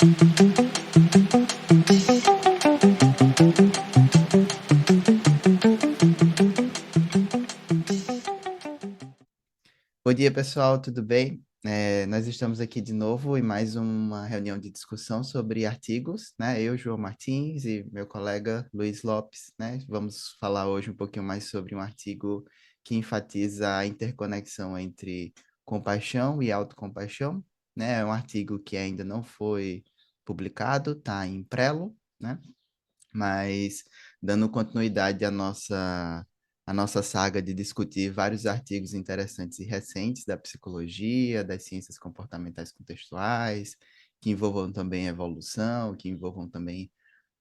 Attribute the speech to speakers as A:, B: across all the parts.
A: Bom dia, pessoal, tudo bem? Nós estamos aqui de novo em mais uma reunião de discussão sobre artigos, né? Eu, João Martins, e meu colega Luiz Lopes, né? Vamos falar hoje um pouquinho mais sobre um artigo que enfatiza a interconexão entre compaixão e autocompaixão, né? É um artigo que ainda não foi publicado, está em prelo, né? Mas dando continuidade à nossa saga de discutir vários artigos interessantes e recentes da psicologia, das ciências comportamentais contextuais, que envolvam também evolução, que envolvam também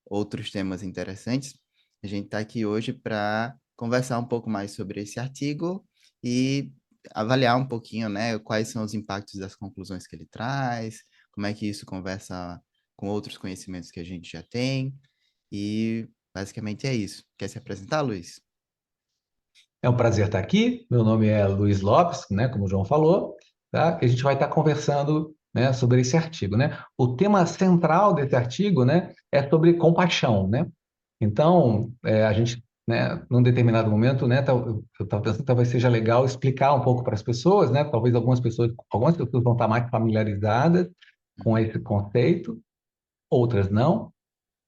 A: outros temas interessantes. A gente está aqui hoje para conversar um pouco mais sobre esse artigo e avaliar um pouquinho, né, quais são os impactos das conclusões que ele traz, como é que isso conversa com outros conhecimentos que a gente já tem. E basicamente é isso. Quer se apresentar, Luiz?
B: É um prazer estar aqui. Meu nome é Luiz Lopes, né, como o João falou, tá? E a gente vai estar conversando, né, sobre esse artigo, né? O tema central desse artigo, né, é sobre compaixão, né? Então, a gente, né, num determinado momento, né, eu estava pensando que talvez seja legal explicar um pouco para as pessoas, né? Talvez algumas pessoas vão estar mais familiarizadas com
A: Uhum,
B: esse conceito, outras não,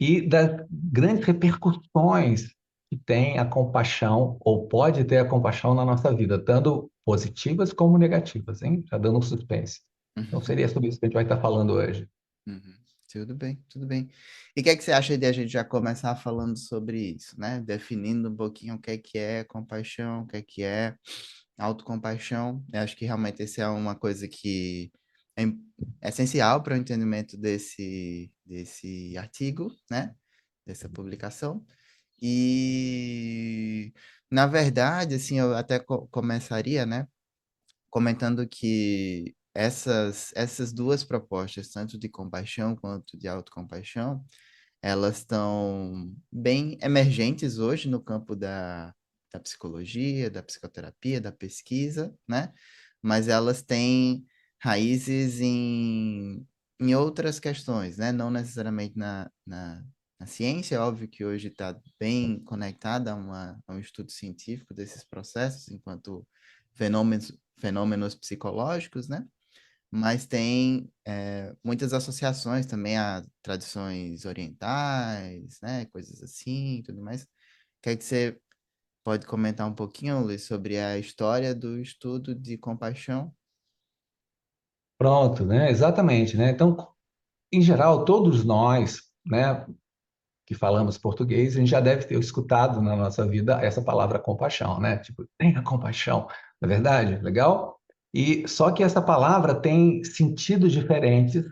B: e das grandes repercussões que tem a compaixão, ou pode ter a compaixão na nossa vida, tanto positivas como negativas, hein? Já dando um suspense. Então,
A: uhum,
B: seria sobre isso que a gente vai estar falando hoje.
A: uhum. Tudo bem, tudo bem. E o que é que você acha de a gente já começar falando sobre isso, né? Definindo um pouquinho o que é compaixão, o que é autocompaixão. Eu acho que realmente essa é uma coisa que é essencial para o entendimento desse artigo, né? Dessa publicação. E, na verdade, assim, eu até começaria, né, comentando que essas duas propostas, tanto de compaixão quanto de autocompaixão, elas estão bem emergentes hoje no campo da psicologia, da psicoterapia, da pesquisa, né? Mas elas têm raízes em outras questões, né? Não necessariamente na ciência, é óbvio que hoje está bem conectada a um estudo científico desses processos, enquanto fenômenos psicológicos, né? Mas tem muitas associações também a tradições orientais, né? Coisas assim, e tudo mais. Quer que você pode comentar um pouquinho, Luiz, sobre a história do estudo de compaixão?
B: Pronto, né? Exatamente, né? Então, em geral, todos nós, né, que falamos português, a gente já deve ter escutado na nossa vida essa palavra compaixão, né? Tipo, tenha compaixão, não é verdade? Legal? E só que essa palavra tem sentidos diferentes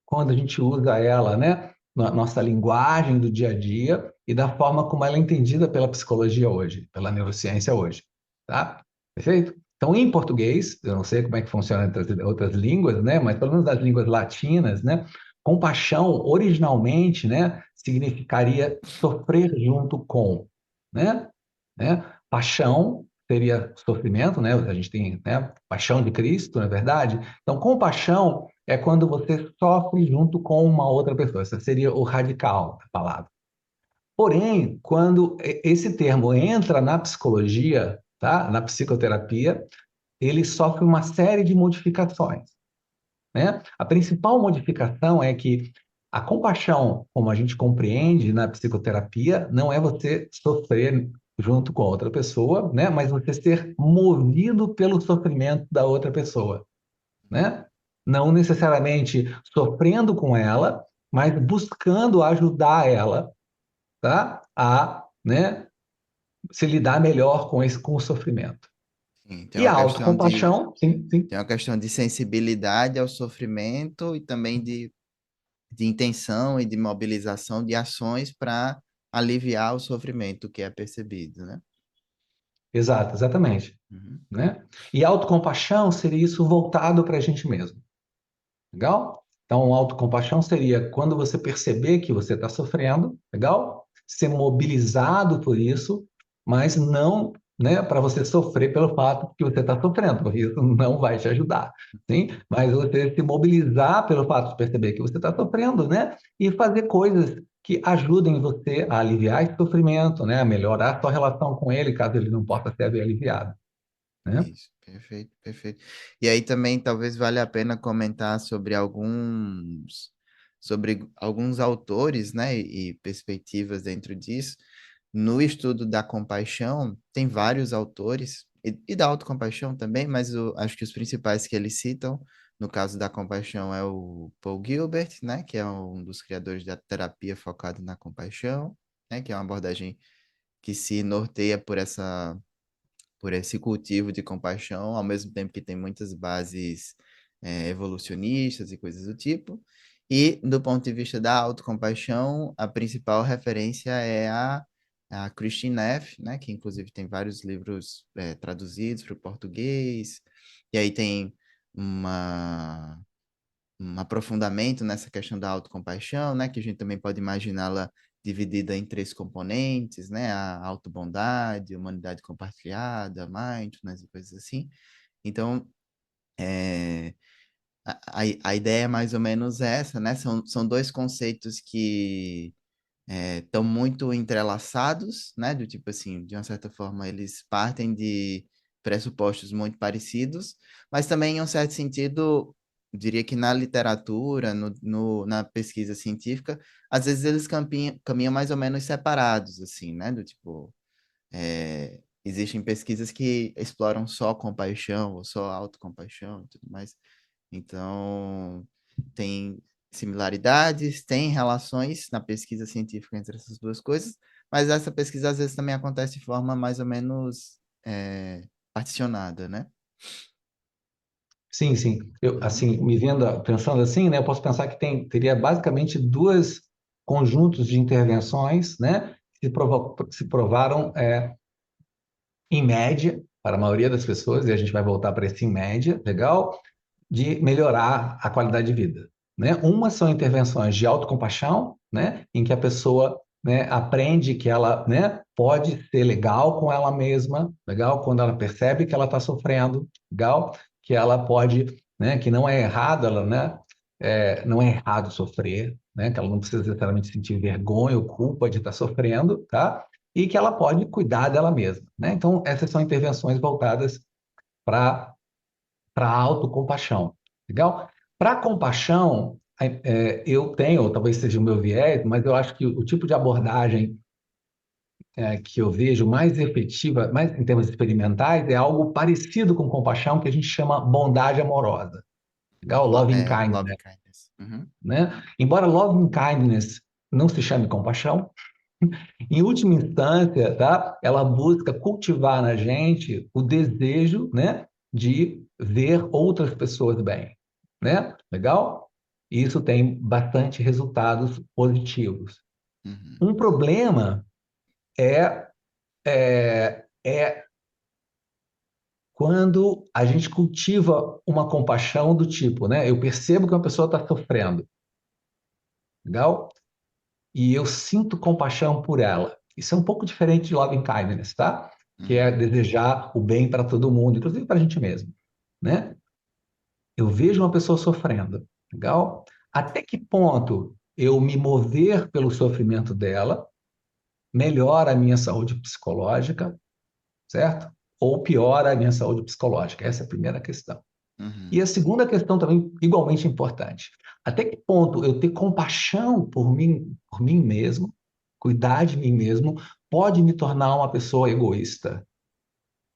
B: quando a gente usa ela, né, na nossa linguagem do dia a dia e da forma como ela é entendida pela psicologia hoje, pela neurociência hoje, tá? Perfeito? Então, em português, eu não sei como é que funciona entre as outras línguas, né, mas pelo menos das línguas latinas, né, compaixão originalmente, né, significaria sofrer junto com, né? Né? Paixão seria sofrimento, né? A gente tem, né, paixão de Cristo, não é verdade? Então, compaixão é quando você sofre junto com uma outra pessoa. Esse seria o radical da palavra. Porém, quando esse termo entra na psicologia, tá? Na psicoterapia, ele sofre uma série de modificações, né? A principal modificação é que a compaixão, como a gente compreende na psicoterapia, não é você sofrer junto com a outra pessoa, né? Mas você ser movido pelo sofrimento da outra pessoa, né? Não necessariamente sofrendo com ela, mas buscando ajudar ela, tá? A, né, se lidar melhor com o sofrimento.
A: Sim,
B: E a autocompaixão, sim, sim.
A: tem uma questão de sensibilidade ao sofrimento e também de intenção e de mobilização de ações para aliviar o sofrimento que é percebido, né?
B: Exato, exatamente,
A: Uhum,
B: né? E autocompaixão seria isso voltado para a gente mesmo. Legal? Então, autocompaixão seria quando você perceber que você está sofrendo, legal? Ser mobilizado por isso, mas não né, para você sofrer pelo fato que você está sofrendo, porque isso não vai te ajudar, sim? Mas você se mobilizar pelo fato de perceber que você está sofrendo, né, e fazer coisas que ajudem você a aliviar esse sofrimento, né, a melhorar a sua relação com ele, caso ele não possa ser aliviado, né?
A: Isso, perfeito, perfeito. E aí também talvez valha a pena comentar sobre alguns autores, né, e perspectivas dentro disso. No estudo da compaixão, tem vários autores, e da autocompaixão também, mas acho que os principais que eles citam, no caso da compaixão, é o Paul Gilbert, né, que é um dos criadores da terapia focada na compaixão, né, que é uma abordagem que se norteia por esse cultivo de compaixão, ao mesmo tempo que tem muitas bases evolucionistas e coisas do tipo. E, do ponto de vista da autocompaixão, a principal referência é a Christine Neff, né, que inclusive tem vários livros traduzidos para o português, e aí tem uma um aprofundamento nessa questão da autocompaixão, né, que a gente também pode imaginá-la dividida em três componentes, né, a autobondade, humanidade compartilhada, mindfulness e coisas assim. Então, é, a ideia é mais ou menos essa, né, são dois conceitos que estão muito entrelaçados, né? Do tipo assim, de uma certa forma, eles partem de pressupostos muito parecidos, mas também, em um certo sentido, diria que na literatura, na pesquisa científica, às vezes eles caminham mais ou menos separados, assim, né? Do tipo, existem pesquisas que exploram só compaixão ou só autocompaixão e tudo mais. Então, tem similaridades, tem relações na pesquisa científica entre essas duas coisas, mas essa pesquisa às vezes também acontece de forma mais ou menos particionada, né?
B: Sim, sim. Eu,
A: Uhum.
B: assim, me vendo, pensando assim, né, eu posso pensar que teria basicamente dois conjuntos de intervenções, né, se provaram, em média, para a maioria das pessoas, e a gente vai voltar para esse em média, legal, de melhorar a qualidade de vida, né? Uma são intervenções de autocompaixão, né, em que a pessoa, né, aprende que ela, né, pode ser legal com ela mesma, legal, quando ela percebe que ela está sofrendo, legal, que ela pode, né, que não é errado, ela, né, não é errado sofrer, né, que ela não precisa necessariamente sentir vergonha ou culpa de estar sofrendo, tá? E que ela pode cuidar dela mesma, né? Então, essas são intervenções voltadas para a autocompaixão. Legal? Para compaixão, eu tenho, talvez seja o meu viés, mas eu acho que o tipo de abordagem que eu vejo mais efetiva, mais em termos experimentais, é algo parecido com compaixão, que a gente chama bondade amorosa. Legal? Loving
A: Loving
B: kindness,
A: kindness. Uhum.
B: né? Embora loving kindness não se chame compaixão, em última instância, tá? Ela busca cultivar na gente o desejo, né, de ver outras pessoas bem, né? Legal? Isso tem bastante resultados positivos.
A: Uhum.
B: Um problema é, é quando a gente cultiva uma compaixão do tipo, né? Eu percebo que uma pessoa está sofrendo, legal? E eu sinto compaixão por ela. Isso é um pouco diferente de loving kindness, tá? Que é
A: Uhum.
B: desejar o bem para todo mundo, inclusive para a gente mesmo, né? Eu vejo uma pessoa sofrendo, legal? Até que ponto eu me mover pelo sofrimento dela melhora a minha saúde psicológica, certo? Ou piora a minha saúde psicológica? Essa é a primeira questão. E
A: Uhum.
B: a segunda questão também igualmente importante. Até que ponto eu ter compaixão por mim mesmo, cuidar de mim mesmo, pode me tornar uma pessoa egoísta,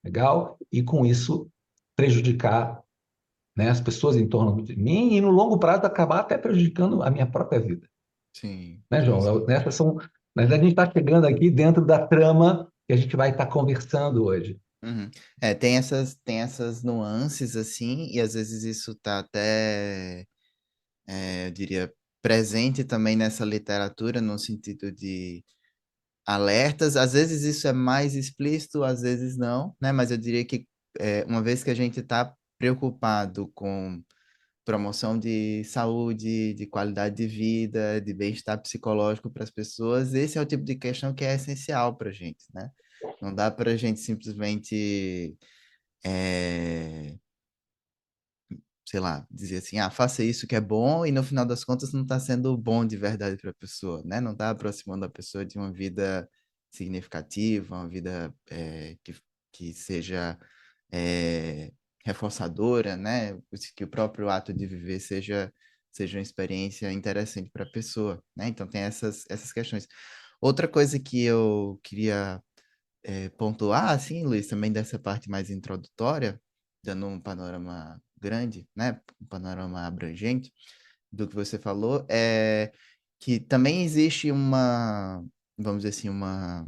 B: legal? E com isso prejudicar, né, as pessoas em torno de mim e no longo prazo acabar até prejudicando a minha própria vida,
A: Sim,
B: né,
A: sim,
B: João?
A: sim.
B: Essas são, mas a gente está chegando aqui dentro da trama que a gente vai estar conversando hoje.
A: Uhum. Tem essas nuances assim, e às vezes isso tá até eu diria, presente também nessa literatura, no sentido de alertas. Às vezes isso é mais explícito, às vezes não, né? Mas eu diria que uma vez que a gente está preocupado com promoção de saúde, de qualidade de vida, de bem-estar psicológico para as pessoas, esse é o tipo de questão que é essencial para a gente, né? Não dá para a gente simplesmente, é, sei lá, dizer assim, ah, faça isso que é bom e no final das contas não está sendo bom de verdade para a pessoa, né? Não está aproximando a pessoa de uma vida significativa, uma vida que seja reforçadora, né? Que o próprio ato de viver seja uma experiência interessante para a pessoa, né? Então tem essas questões. Outra coisa que eu queria pontuar, assim, Luiz, também dessa parte mais introdutória, dando um panorama grande, né, um panorama abrangente do que você falou, é que também existe vamos dizer assim, uma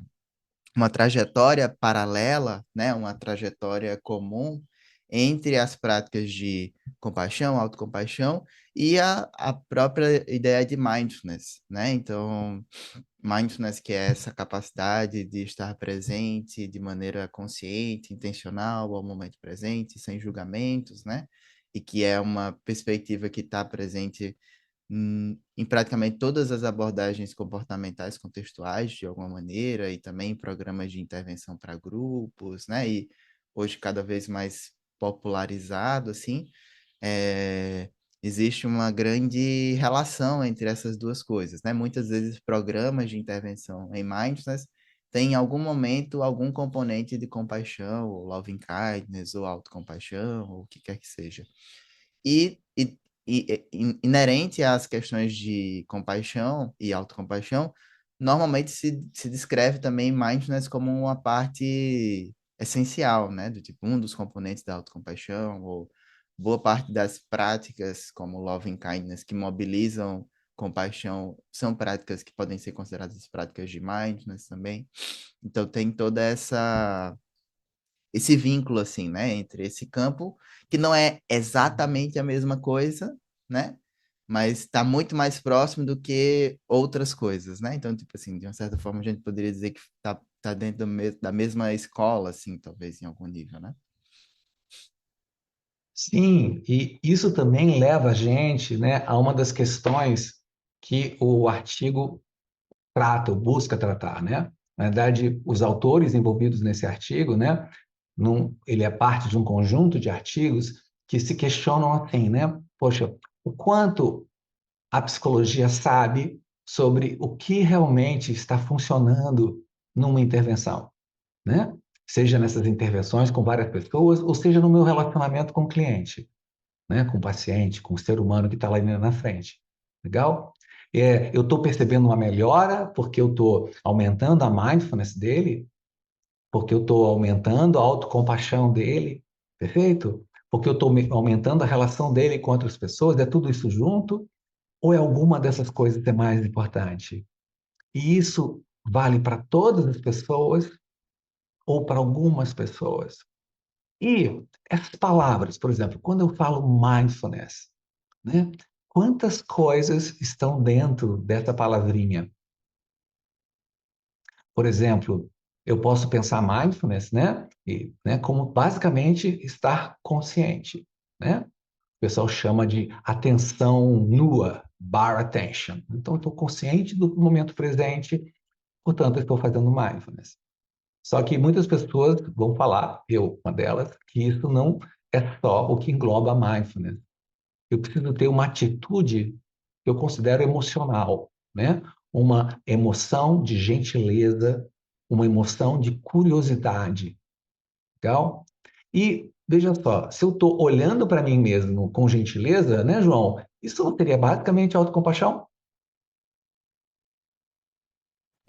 A: trajetória paralela, né, uma trajetória comum entre as práticas de compaixão, autocompaixão e a própria ideia de mindfulness, né? Então, mindfulness, que é essa capacidade de estar presente de maneira consciente, intencional ao momento presente, sem julgamentos, né? E que é uma perspectiva que está presente em praticamente todas as abordagens comportamentais contextuais, de alguma maneira, e também em programas de intervenção para grupos, né? E hoje cada vez mais popularizado, assim, é, existe uma grande relação entre essas duas coisas, né? Muitas vezes programas de intervenção em mindfulness têm em algum momento algum componente de compaixão, ou loving kindness, ou autocompaixão, ou o que quer que seja. E inerente às questões de compaixão e autocompaixão, normalmente se descreve também mindfulness como uma parte essencial, né? Do tipo, um dos componentes da autocompaixão, ou boa parte das práticas, como loving kindness, que mobilizam compaixão, são práticas que podem ser consideradas práticas de mindfulness também. Então, tem toda esse vínculo, assim, né, entre esse campo, que não é exatamente a mesma coisa, né, mas está muito mais próximo do que outras coisas, né? Então, tipo assim, de uma certa forma, a gente poderia dizer que tá dentro da mesma escola, assim, talvez, em algum nível, né?
B: Sim, e isso também leva a gente, né, a uma das questões que o artigo trata, ou busca tratar, né? Na verdade, os autores envolvidos nesse artigo, né, ele é parte de um conjunto de artigos que se questionam assim, né? Poxa, o quanto a psicologia sabe sobre o que realmente está funcionando numa intervenção, né? Seja nessas intervenções com várias pessoas, ou seja no meu relacionamento com o cliente, né? Com o paciente, com o ser humano que está lá na frente. Legal? Eu estou percebendo uma melhora porque eu estou aumentando a mindfulness dele, porque eu estou aumentando a autocompaixão dele, perfeito? Porque eu estou aumentando a relação dele com outras pessoas, é tudo isso junto? Ou é alguma dessas coisas que é mais importante? E isso vale para todas as pessoas ou para algumas pessoas? E essas palavras, por exemplo, quando eu falo mindfulness, né? Quantas coisas estão dentro dessa palavrinha? Por exemplo, eu posso pensar mindfulness, né? Como basicamente estar consciente, né? O pessoal chama de atenção nua, bar attention. Então, eu estou consciente do momento presente, portanto, eu estou fazendo mindfulness. Só que muitas pessoas vão falar, eu, uma delas, que isso não é só o que engloba mindfulness. Eu preciso ter uma atitude que eu considero emocional, né? Uma emoção de gentileza, uma emoção de curiosidade, legal? E veja só, se eu estou olhando para mim mesmo com gentileza, né, João? Isso não seria basicamente autocompaixão?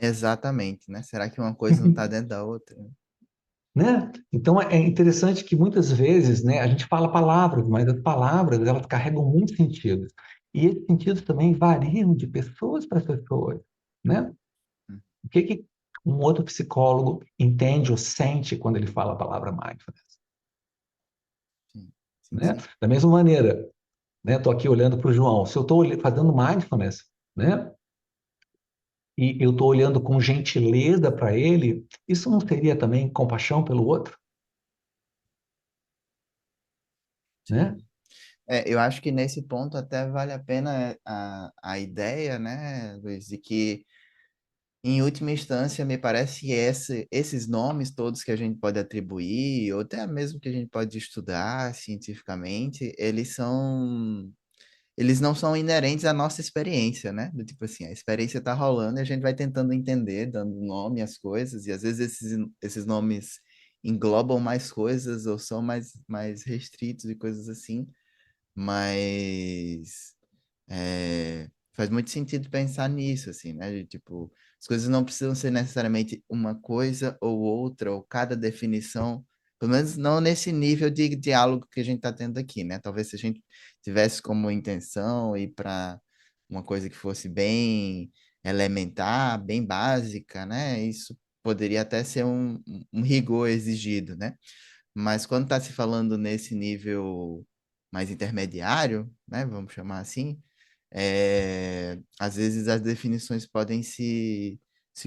A: Exatamente, né? Será que uma coisa não está dentro da outra?
B: Né? Então é interessante que muitas vezes, né, a gente fala palavras, mas as palavras elas carregam muitos sentidos. E esses sentidos também variam de pessoas para pessoas, né?
A: Hum,
B: O que que um outro psicólogo entende ou sente quando ele fala a palavra mindfulness,
A: Sim, sim,
B: né?
A: sim.
B: Da mesma maneira, né? Estou aqui olhando para o João. Se eu estou fazendo mindfulness, né? E eu estou olhando com gentileza para ele, isso não seria também compaixão pelo outro, né?
A: Sim. Eu acho que nesse ponto até vale a pena a ideia, né, Luiz, de que Em última instância, me parece que esses nomes todos que a gente pode atribuir, ou até mesmo que a gente pode estudar cientificamente, eles não são inerentes à nossa experiência, né? Do tipo assim, a experiência está rolando e a gente vai tentando entender, dando nome às coisas, e às vezes esses nomes englobam mais coisas ou são mais restritos e coisas assim, mas faz muito sentido pensar nisso, assim, né? De, tipo, as coisas não precisam ser necessariamente uma coisa ou outra, ou cada definição, pelo menos não nesse nível de diálogo que a gente está tendo aqui, né? Talvez se a gente tivesse como intenção ir para uma coisa que fosse bem elementar, bem básica, né? Isso poderia até ser um rigor exigido, né? Mas quando está se falando nesse nível mais intermediário, né? Vamos chamar assim, às vezes as definições podem se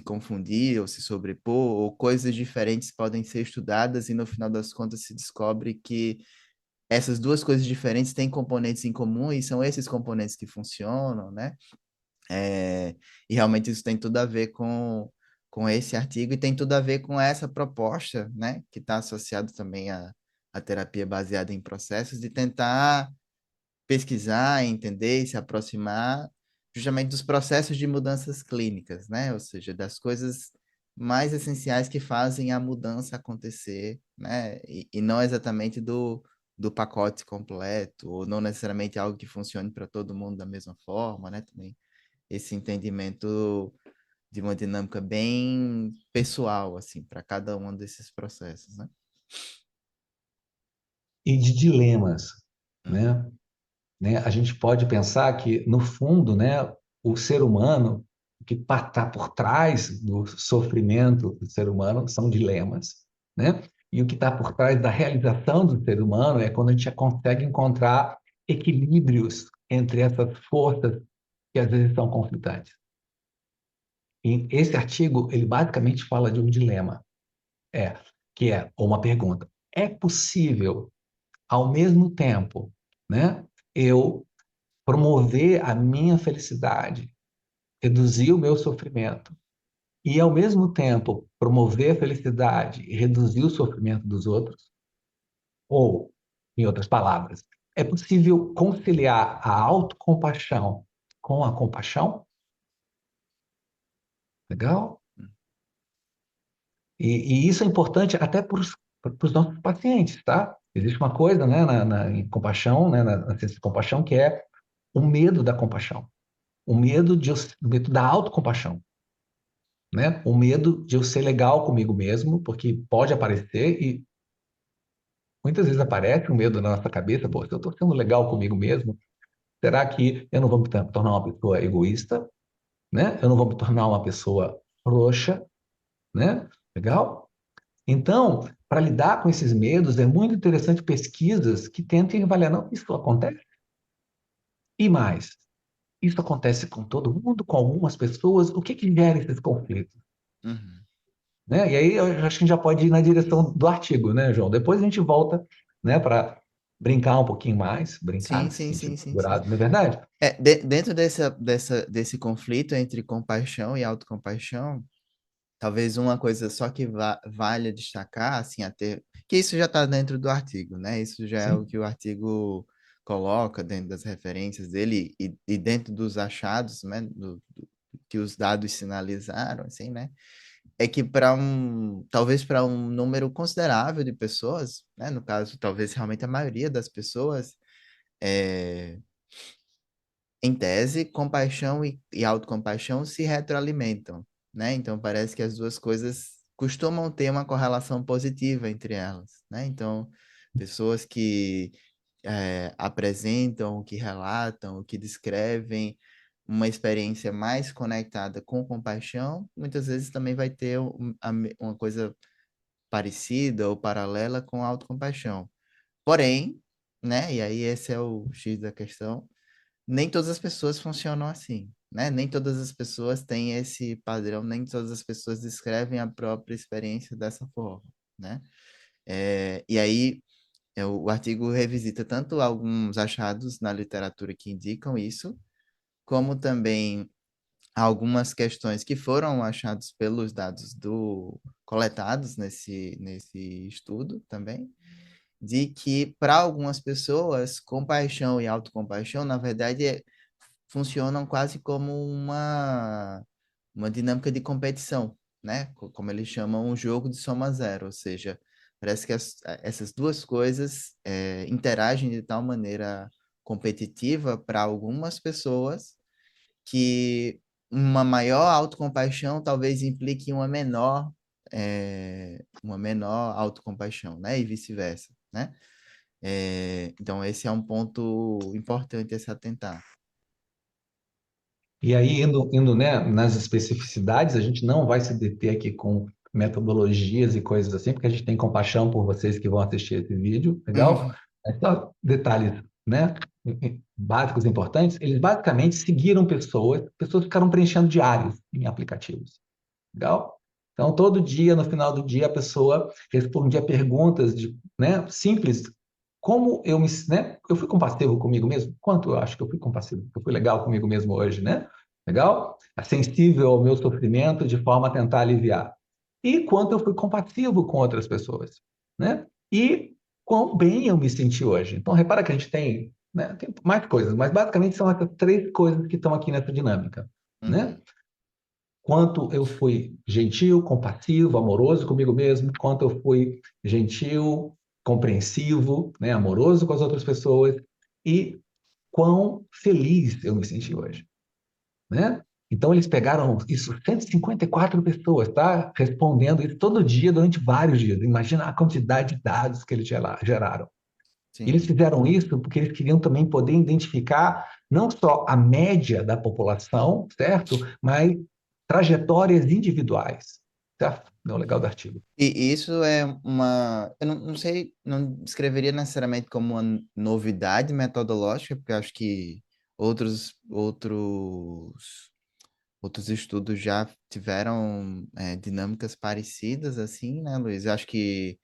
A: confundir ou se sobrepor, ou coisas diferentes podem ser estudadas e no final das contas se descobre que essas duas coisas diferentes têm componentes em comum e são esses componentes que funcionam, né? E realmente isso tem tudo a ver com esse artigo e tem tudo a ver com essa proposta, né? Que está associado também à terapia baseada em processos, de tentar pesquisar, entender e se aproximar justamente dos processos de mudanças clínicas, né? Ou seja, das coisas mais essenciais que fazem a mudança acontecer, né? E não exatamente do pacote completo, ou não necessariamente algo que funcione para todo mundo da mesma forma, né? Também esse entendimento de uma dinâmica bem pessoal, assim, para cada um desses processos, né?
B: E de dilemas,
A: Uhum,
B: né? A gente pode pensar que, no fundo, né, o ser humano, o que está por trás do sofrimento do ser humano são dilemas, né? E o que está por trás da realização do ser humano é quando a gente consegue encontrar equilíbrios entre essas forças que às vezes são conflitantes. E esse artigo, ele basicamente fala de um dilema, é, que é uma pergunta: é possível, ao mesmo tempo, né, eu promover a minha felicidade, reduzir o meu sofrimento e, ao mesmo tempo, promover a felicidade e reduzir o sofrimento dos outros? Ou, em outras palavras, é possível conciliar a autocompaixão com a compaixão? Legal? E isso é importante até para os nossos pacientes, tá? Existe uma coisa, né, em compaixão, né, na ciência de compaixão, que é o medo da compaixão, o medo da autocompaixão, né? O medo de eu ser legal comigo mesmo, porque pode aparecer e muitas vezes aparece um medo na nossa cabeça: pô, se eu estou sendo legal comigo mesmo, será que eu não vou me tornar uma pessoa egoísta, né? Eu não vou me tornar uma pessoa frouxa, né? Legal? Então, para lidar com esses medos, é muito interessante pesquisas que tentem avaliar: não, isso acontece? E mais, isso acontece com todo mundo, com algumas pessoas? O que que gera esses conflitos?
A: uhum.
B: Né? E aí eu acho que a gente já pode ir na direção do artigo, né, João? Depois a gente volta, né, para brincar um pouquinho mais, brincar
A: Sim,
B: nesse
A: sim, sim,
B: sentido
A: sim, sim.
B: figurado, não é verdade?
A: Dentro desse conflito entre compaixão e autocompaixão, talvez uma coisa só que valha destacar, assim, até que isso já está dentro do artigo, né? Isso já é o
B: Sim.
A: que o artigo coloca dentro das referências dele e dentro dos achados, né? Que os dados sinalizaram, assim, né? É que talvez para um número considerável de pessoas, né? No caso, talvez realmente a maioria das pessoas, é, em tese, compaixão e autocompaixão se retroalimentam, né? Então parece que as duas coisas costumam ter uma correlação positiva entre elas, né? Então, pessoas que apresentam, que relatam, que descrevem uma experiência mais conectada com compaixão, muitas vezes também vai ter uma coisa parecida ou paralela com a autocompaixão. Porém, né? E aí esse é o X da questão, nem todas as pessoas funcionam assim, né? Nem todas as pessoas têm esse padrão, nem todas as pessoas descrevem a própria experiência dessa forma, né? E aí o artigo revisita tanto alguns achados na literatura que indicam isso, como também algumas questões que foram achadas pelos dados coletados nesse estudo também, de que para algumas pessoas, compaixão e autocompaixão, na verdade, funcionam quase como uma dinâmica de competição, né? Como eles chamam, um jogo de soma zero, ou seja, parece que essas duas coisas interagem de tal maneira competitiva para algumas pessoas que uma maior autocompaixão talvez implique uma menor autocompaixão, né? E vice-versa, né? Então, esse é um ponto importante a se atentar.
B: E aí, indo, né, nas especificidades, a gente não vai se deter aqui com metodologias e coisas assim, porque a gente tem compaixão por vocês que vão assistir esse vídeo, legal?
A: Uhum,
B: É só detalhes, né, básicos importantes. Eles basicamente seguiram pessoas ficaram preenchendo diários em aplicativos, legal? Então, todo dia, no final do dia, a pessoa respondia perguntas né, simples. Como eu né? Eu fui compassivo comigo mesmo? Quanto eu acho que eu fui compassivo? Eu fui legal comigo mesmo hoje, né? Legal? Sensível ao meu sofrimento de forma a tentar aliviar. E quanto eu fui compassivo com outras pessoas, né? E quão bem eu me senti hoje. Então, repara que a gente tem, né, tem mais coisas, mas basicamente são essas três coisas que estão aqui nessa dinâmica, né?
A: uhum,
B: Quanto eu fui gentil, compassivo, amoroso comigo mesmo, quanto eu fui gentil, compreensivo, né, amoroso com as outras pessoas e quão feliz eu me senti hoje, né? Então eles pegaram isso, 154 pessoas, tá? Respondendo isso todo dia durante vários dias. Imagina a quantidade de dados que eles geraram. E eles
A: sim.
B: fizeram isso porque eles queriam também poder identificar não só a média da população, certo? Mas trajetórias individuais. Certo? É o legal do artigo.
A: E isso é eu não sei, não descreveria necessariamente como uma novidade metodológica, porque eu acho que outros estudos já tiveram dinâmicas parecidas assim, né, Luiz? Eu acho que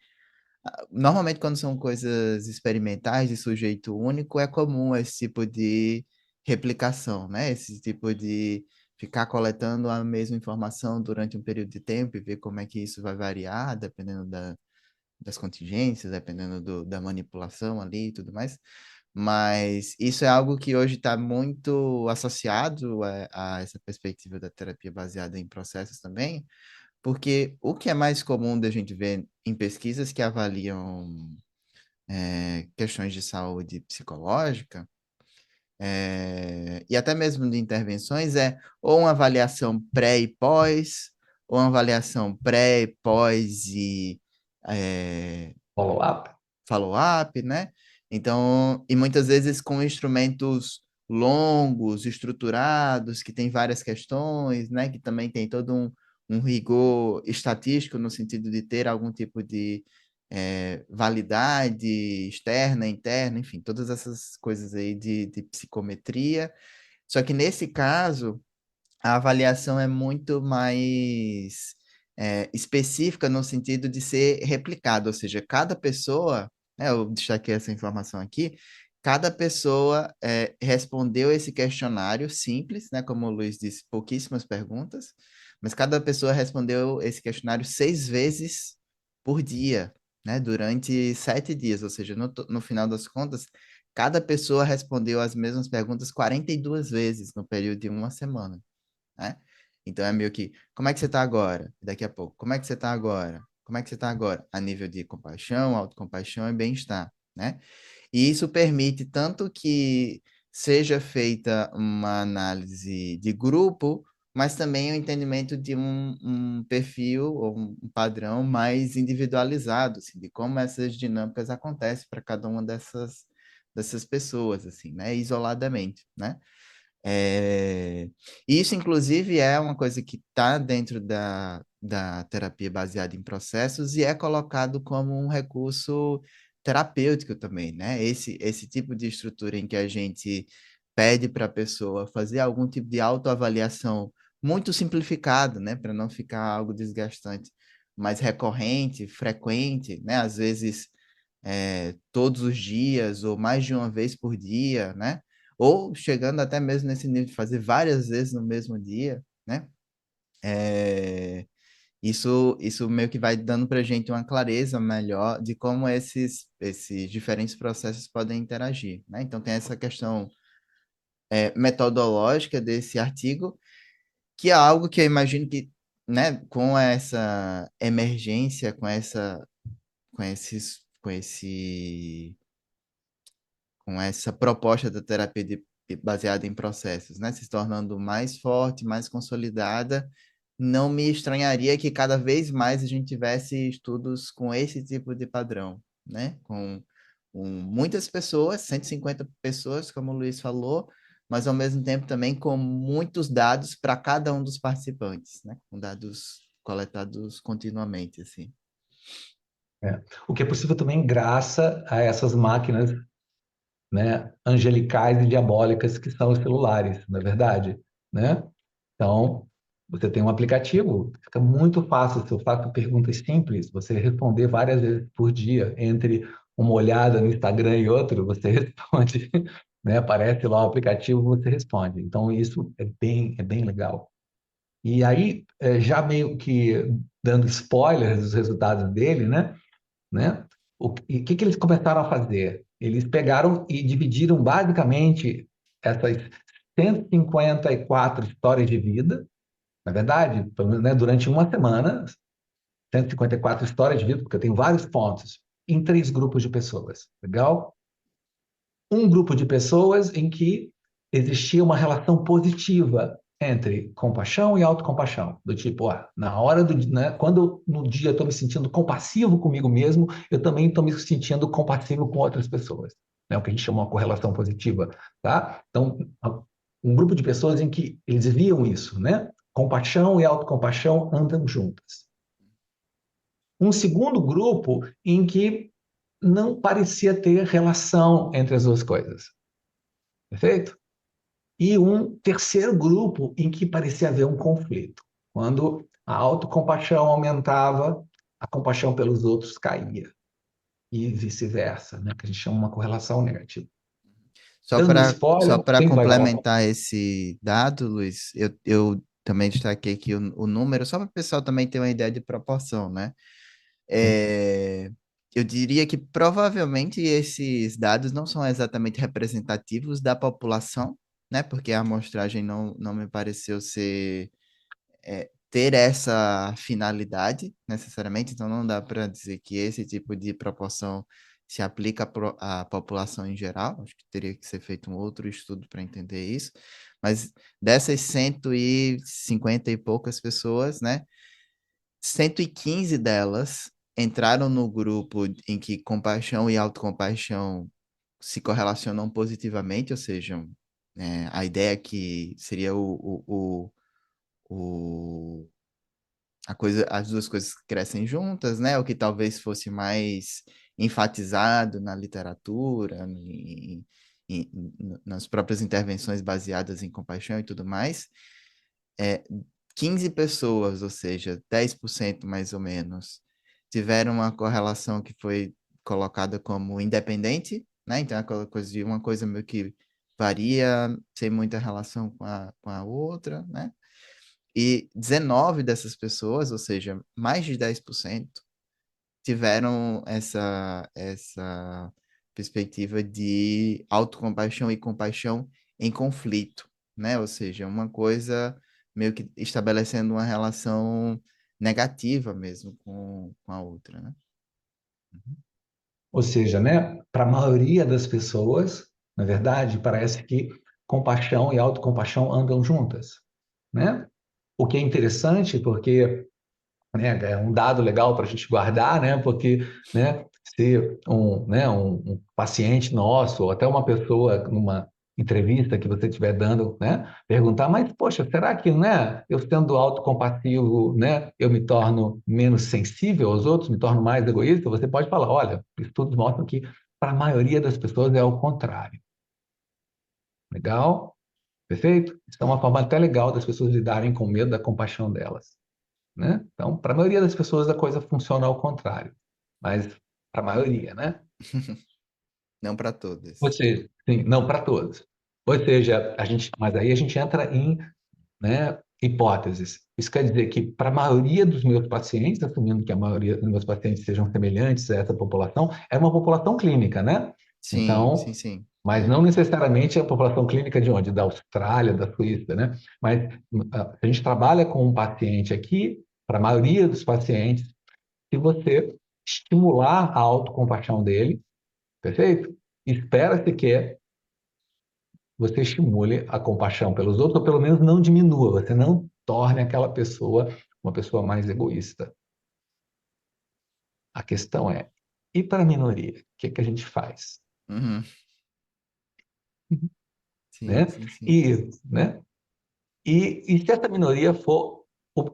A: normalmente quando são coisas experimentais de sujeito único, é comum esse tipo de replicação, né? Esse tipo de ficar coletando a mesma informação durante um período de tempo e ver como é que isso vai variar, dependendo das contingências, dependendo da manipulação ali e tudo mais. Mas isso é algo que hoje está muito associado a essa perspectiva da terapia baseada em processos também, porque o que é mais comum da gente ver em pesquisas que avaliam questões de saúde psicológica, e até mesmo de intervenções, é ou uma avaliação pré e pós, ou uma avaliação pré, pós e é,
B: Follow-up.
A: follow-up, né? Então, e muitas vezes com instrumentos longos, estruturados, que tem várias questões, né? Que também tem todo um rigor estatístico no sentido de ter algum tipo de validade externa, interna, enfim, todas essas coisas aí de psicometria. Só que nesse caso, a avaliação é muito mais específica no sentido de ser replicada, ou seja, cada pessoa, né, eu destaquei essa informação aqui, cada pessoa respondeu esse questionário simples, né, como o Luiz disse, pouquíssimas perguntas, mas cada pessoa respondeu esse questionário 6 vezes por dia, né, durante 7 dias, ou seja, no final das contas, cada pessoa respondeu as mesmas perguntas 42 vezes no período de uma semana, né? Então é meio que, como é que você está agora? Daqui a pouco, como é que você está agora? Como é que você está agora? A nível de compaixão, autocompaixão e bem-estar, né? E isso permite tanto que seja feita uma análise de grupo, mas também o entendimento de um perfil ou um padrão mais individualizado, assim, de como essas dinâmicas acontecem para cada uma dessas pessoas, assim, né? Isoladamente, né? É, Isso, inclusive, é uma coisa que está dentro da terapia baseada em processos e é colocado como um recurso terapêutico também, né? Esse tipo de estrutura em que a gente pede para a pessoa fazer algum tipo de autoavaliação muito simplificado, né? Para não ficar algo desgastante, mas recorrente, frequente, né? Às vezes, todos os dias ou mais de uma vez por dia, né? ou chegando até mesmo nesse nível de fazer várias vezes no mesmo dia, né? É, isso meio que vai dando para a gente uma clareza melhor de como esses diferentes processos podem interagir, né? Então, tem essa questão metodológica desse artigo, que é algo que eu imagino que, né, com essa emergência, com essa proposta da terapia baseada em processos, né, se tornando mais forte, mais consolidada, não me estranharia que cada vez mais a gente tivesse estudos com esse tipo de padrão, né, com muitas pessoas, 150 pessoas, como o Luiz falou, mas ao mesmo tempo também com muitos dados para cada um dos participantes, né, com dados coletados continuamente, assim.
B: É. O que é possível também graças a essas máquinas, né, angelicais e diabólicas que são os celulares, não é verdade? Né? Então, você tem um aplicativo, fica muito fácil, se eu faço perguntas simples, você responder várias vezes por dia, entre uma olhada no Instagram e outro, você responde, né? Aparece lá o aplicativo, você responde. Então, isso é bem legal. E aí, já meio que dando spoilers dos resultados dele, né? E que eles começaram a fazer? Eles pegaram e dividiram basicamente essas 154 histórias de vida, na verdade, pelo menos, né, durante uma semana, 154 histórias de vida, porque eu tenho vários pontos, em três grupos de pessoas. Legal? Um grupo de pessoas em que existia uma relação positiva entre compaixão e autocompaixão, do tipo, na hora do, né, quando no dia eu estou me sentindo compassivo comigo mesmo, eu também estou me sentindo compassivo com outras pessoas, né, o que a gente chama de correlação positiva, tá? Então, um grupo de pessoas em que eles viam isso, né? Compaixão e autocompaixão andam juntas. Um segundo grupo em que não parecia ter relação entre as duas coisas. Perfeito? E um terceiro grupo em que parecia haver um conflito. Quando a autocompaixão aumentava, a compaixão pelos outros caía. E vice-versa, né? Que a gente chama uma correlação negativa. Dando
A: Só
B: spoiler,
A: para
B: quem vai falar?
A: complementar esse dado, Luiz, eu também destaquei aqui o número, só para o pessoal também ter uma ideia de proporção, né? É, eu diria que provavelmente esses dados não são exatamente representativos da população, né? Porque a amostragem não me pareceu ter essa finalidade necessariamente, então não dá para dizer que esse tipo de proporção se aplica à população em geral. Acho que teria que ser feito um outro estudo para entender isso. Mas dessas 150 e poucas pessoas, né? 115 delas entraram no grupo em que compaixão e autocompaixão se correlacionam positivamente, ou seja, a ideia que seria o as duas coisas crescem juntas, né? O que talvez fosse mais enfatizado na literatura, nas próprias intervenções baseadas em compaixão e tudo mais. É, 15 pessoas, ou seja, 10% mais ou menos, tiveram uma correlação que foi colocada como independente, né? Então, é aquela coisa de uma coisa meio que varia, sem muita relação com a outra, né? E 19 dessas pessoas, ou seja, mais de 10%, tiveram essa perspectiva de autocompaixão e compaixão em conflito, né? Ou seja, uma coisa meio que estabelecendo uma relação negativa mesmo com a outra, né?
B: Ou seja, né, para a maioria das pessoas, na verdade, parece que compaixão e autocompaixão andam juntas, né? O que é interessante porque, né, é um dado legal para a gente guardar, né? Porque, né, se um paciente nosso ou até uma pessoa numa entrevista que você estiver dando, né, perguntar, mas poxa, será que, né, eu sendo autocompassivo, né, eu me torno menos sensível aos outros, me torno mais egoísta? Você pode falar, olha, estudos mostram que para a maioria das pessoas é o contrário. Legal? Perfeito? Isso é uma forma até legal das pessoas lidarem com o medo da compaixão delas, né? Então, para a maioria das pessoas a coisa funciona ao contrário, mas para a maioria, né?
A: Não para todas.
B: Você, sim, não para todos. Ou seja, mas aí a gente entra em, né, hipóteses. Isso quer dizer que, para a maioria dos meus pacientes, assumindo que a maioria dos meus pacientes sejam semelhantes a essa população, é uma população clínica, né?
A: Sim, sim,
B: Então,
A: sim.
B: mas
A: É.
B: não necessariamente a população clínica de onde? Da Austrália, da Suíça, né? Mas a gente trabalha com um paciente aqui, para a maioria dos pacientes, se você estimular a autocompaixão dele, perfeito? Espera-se que você estimule a compaixão pelos outros, ou pelo menos não diminua, você não torne aquela pessoa uma pessoa mais egoísta. A questão é, e para a minoria, o que que a gente faz?
A: Uhum.
B: Né?
A: Sim, sim, sim.
B: Né? E se essa minoria for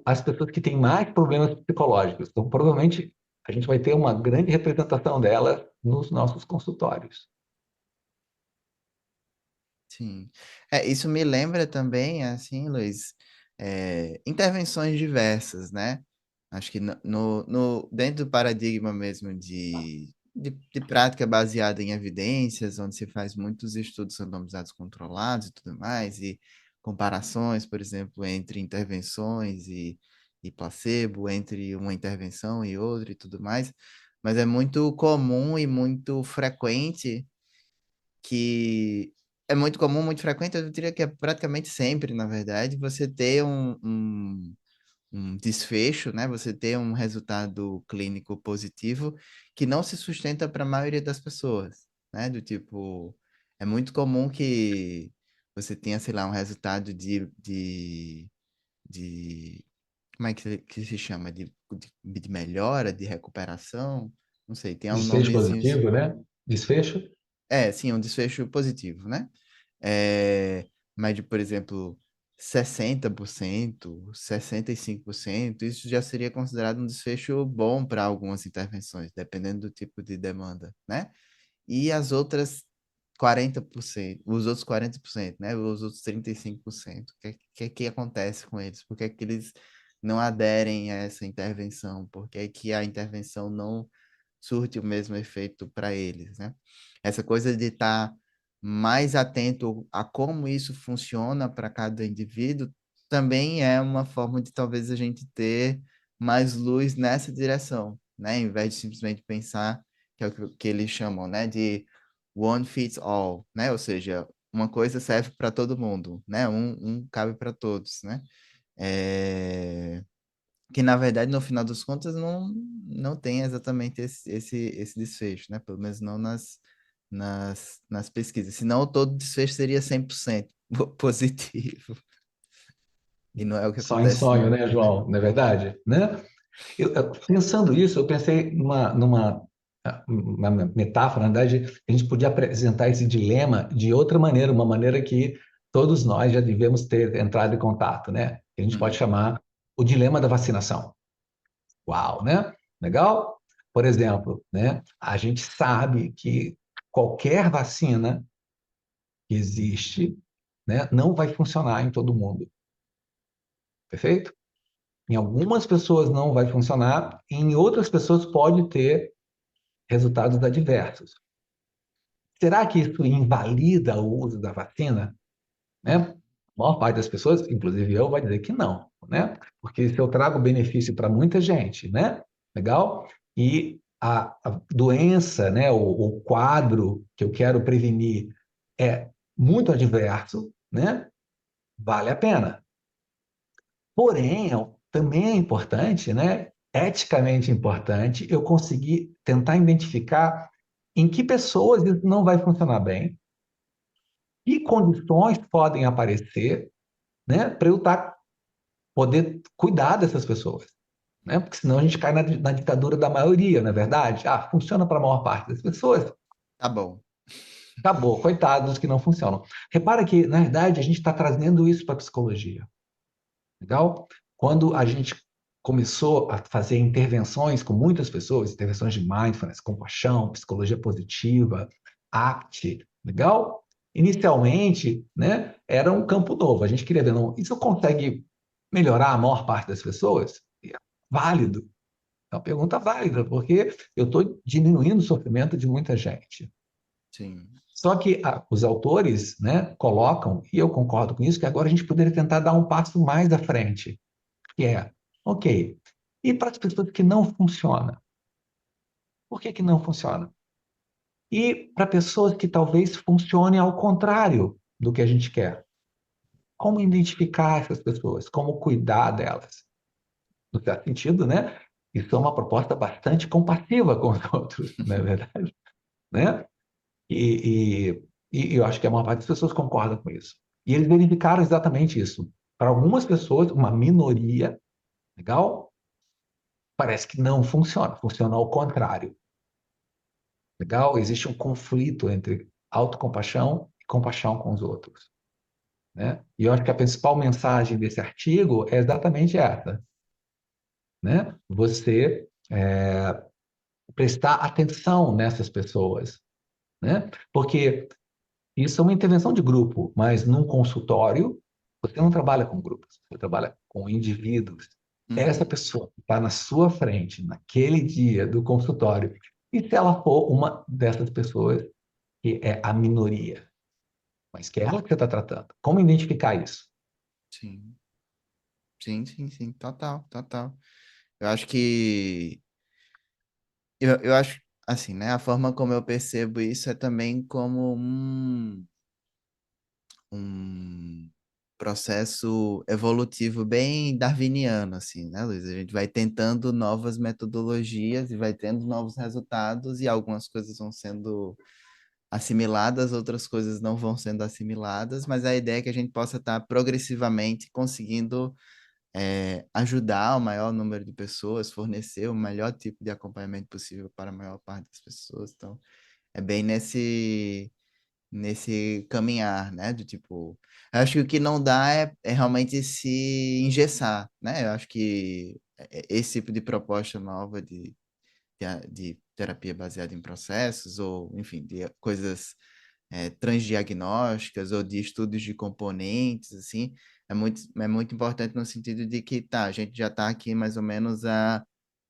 B: as pessoas que têm mais problemas psicológicos, então provavelmente a gente vai ter uma grande representação delas nos nossos consultórios.
A: Sim. Isso me lembra também, assim, Luiz, intervenções diversas, né? Acho que dentro do paradigma mesmo de prática baseada em evidências, onde se faz muitos estudos randomizados controlados e tudo mais, e comparações, por exemplo, entre intervenções e placebo, entre uma intervenção e outra e tudo mais, mas é muito comum e muito frequente que é muito comum, muito frequente, eu diria que é praticamente sempre, na verdade, você ter um desfecho, né? Você ter um resultado clínico positivo que não se sustenta para a maioria das pessoas, né? Do tipo, é muito comum que você tenha, sei lá, um resultado de como é que se chama? De melhora, de recuperação, não sei, tem um
B: Desfecho
A: nomezinho.
B: positivo, né? Desfecho?
A: Sim, um desfecho positivo, né? É, mas de, por exemplo, 60%, 65%, isso já seria considerado um desfecho bom para algumas intervenções, dependendo do tipo de demanda, né? E as outras 40%, os outros 40%, né? Os outros 35%, o que acontece com eles? Por que é que eles não aderem a essa intervenção? Por que é que a intervenção não surte o mesmo efeito para eles, né? Essa coisa de estar mais atento a como isso funciona para cada indivíduo também é uma forma de talvez a gente ter mais luz nessa direção, né? Em vez de simplesmente pensar que é o que eles chamam, né, de one fits all, né? Ou seja, uma coisa serve para todo mundo, né? Um cabe para todos, né? É, que na verdade no final das contas não tem exatamente esse desfecho, né? Pelo menos não nas pesquisas. Senão todo desfecho seria 100% positivo. E não é o que
B: Só em
A: acontece
B: sonho, né,
A: nunca, né?
B: João? Não é verdade? Né? Pensando isso, eu pensei uma metáfora, na verdade, a gente podia apresentar esse dilema de outra maneira, uma maneira que todos nós já devemos ter entrado em contato, né? A gente pode
A: Hum,
B: chamar o dilema da vacinação. Uau, né? Legal? Por exemplo, né? A gente sabe que qualquer vacina que existe, né, não vai funcionar em todo mundo, perfeito? Em algumas pessoas não vai funcionar, em outras pessoas pode ter resultados adversos. Será que isso invalida o uso da vacina? Né? A maior parte das pessoas, inclusive eu, vai dizer que não, né? Porque se eu trago benefício para muita gente, né? Legal? E a doença, né? O quadro que eu quero prevenir é muito adverso, né? Vale a pena. Porém, também é importante, né? Eticamente importante, eu conseguir tentar identificar em que pessoas isso não vai funcionar bem, que condições podem aparecer, né? Para eu poder cuidar dessas pessoas, né? Porque senão a gente cai na ditadura da maioria, não é verdade? Ah, funciona para a maior parte das pessoas,
A: tá bom.
B: acabou, coitados que não funcionam. Repara que, na verdade, a gente está trazendo isso para a psicologia. Legal? Quando a gente começou a fazer intervenções com muitas pessoas, intervenções de mindfulness, compaixão, psicologia positiva, ACT, legal? Inicialmente, né, era um campo novo. A gente queria ver, não, isso consegue melhorar a maior parte das pessoas? E é válido. É uma pergunta válida, porque eu estou diminuindo o sofrimento de muita gente.
A: Sim.
B: Só que os autores, né, colocam, e eu concordo com isso, que agora a gente poderia tentar dar um passo mais à frente, que é, ok, e para as pessoas que não funciona? Por que que não funciona? E para pessoas que talvez funcionem ao contrário do que a gente quer. Como identificar essas pessoas? Como cuidar delas? No certo sentido, né? Isso é uma proposta bastante compassiva com os outros, não é verdade? Né? E, e eu acho que a maior parte das pessoas concorda com isso. E eles verificaram exatamente isso. Para algumas pessoas, uma minoria, legal, parece que não funciona, funciona ao contrário. Legal? Existe um conflito entre autocompaixão e compaixão com os outros, né? E eu acho que a principal mensagem desse artigo é exatamente essa, né? Você prestar atenção nessas pessoas, né? Porque isso é uma intervenção de grupo, mas num consultório, você não trabalha com grupos, você trabalha com indivíduos. Essa
A: Uhum.
B: pessoa que está na sua frente, naquele dia do consultório, e se ela for uma dessas pessoas que é a minoria, mas que é ela que você está tratando, como identificar isso?
A: Sim, sim, sim, sim, total, total. Eu acho que, eu acho, assim, né, a forma como eu percebo isso é também como um processo evolutivo bem darwiniano, assim, né, Luiz? A gente vai tentando novas metodologias e vai tendo novos resultados e algumas coisas vão sendo assimiladas, outras coisas não vão sendo assimiladas, mas a ideia é que a gente possa estar progressivamente conseguindo ajudar o maior número de pessoas, fornecer o melhor tipo de acompanhamento possível para a maior parte das pessoas. Então, é bem nesse caminhar, né? De tipo, eu acho que o que não dá é realmente se engessar, né? Eu acho que esse tipo de proposta nova de terapia baseada em processos, ou, enfim, de coisas transdiagnósticas ou de estudos de componentes, assim, é muito importante no sentido de que, tá, a gente já está aqui mais ou menos há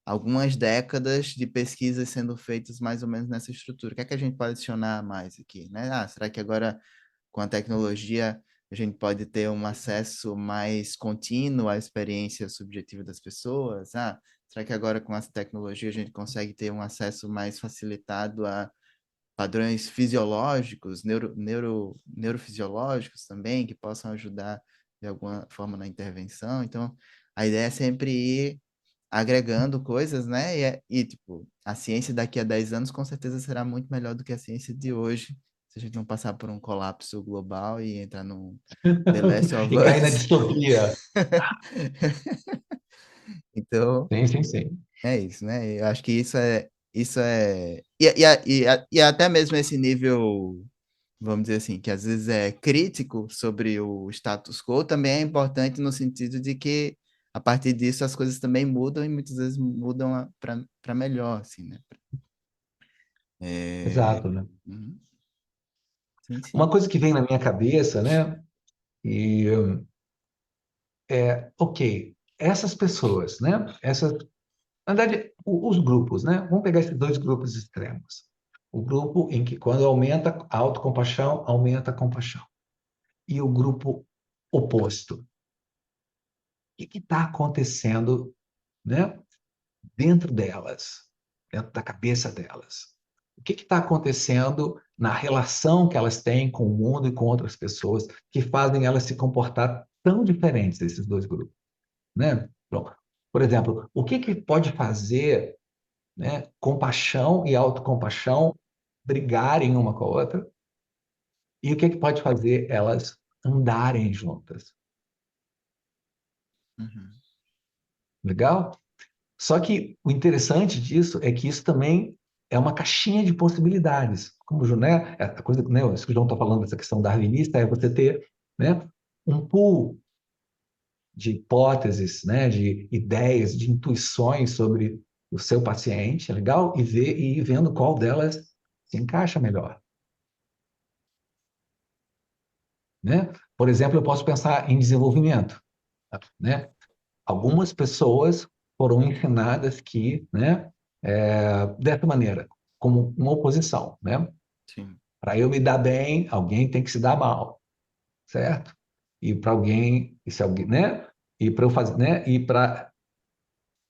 A: algumas décadas de pesquisas sendo feitas mais ou menos nessa estrutura. O que é que a gente pode adicionar mais aqui, né? Ah, será que agora com a tecnologia a gente pode ter um acesso mais contínuo à experiência subjetiva das pessoas? Ah, será que agora com essa tecnologia a gente consegue ter um acesso mais facilitado a padrões fisiológicos, neurofisiológicos também, que possam ajudar de alguma forma na intervenção? Então, a ideia é sempre ir agregando coisas, né? Tipo, a ciência daqui a 10 anos com certeza será muito melhor do que a ciência de hoje, se a gente não passar por um colapso global e entrar num The Last of
B: E cair na
A: Us.
B: distopia.
A: Então,
B: Sim, sim, sim.
A: é isso, né? Eu acho que isso é e até mesmo esse nível, vamos dizer assim, que às vezes é crítico sobre o status quo, também é importante no sentido de que a partir disso as coisas também mudam e muitas vezes mudam para melhor, assim, né? É,
B: Exato, né?
A: uhum, sim,
B: Uma
A: sim.
B: coisa que vem na minha cabeça, né? E ok, essas pessoas, né? Na verdade, os grupos, né? Vamos pegar esses dois grupos extremos. O grupo em que, quando aumenta a autocompaixão, aumenta a compaixão. E o grupo oposto. O que está acontecendo, né? Dentro delas, dentro da cabeça delas? O que está acontecendo na relação que elas têm com o mundo e com outras pessoas que fazem elas se comportar tão diferentes, esses dois grupos, né? Bom, por exemplo, o que pode fazer, né, compaixão e autocompaixão brigarem uma com a outra, e o que pode fazer elas andarem juntas.
A: Uhum,
B: Legal? Só que o interessante disso é que isso também é uma caixinha de possibilidades. Como o Joné, a coisa, né, isso que o João está falando, essa questão darwinista, é você ter, né, um pool de hipóteses, né, de ideias, de intuições sobre o seu paciente, é legal? E ir vendo qual delas se encaixa melhor. Né? Por exemplo, eu posso pensar em desenvolvimento, né? Algumas pessoas foram ensinadas que, né, dessa maneira, como uma oposição, né?
A: sim.
B: Para eu me dar bem, alguém tem que se dar mal, certo? E para alguém, e se alguém, né? E para eu fazer, né? E para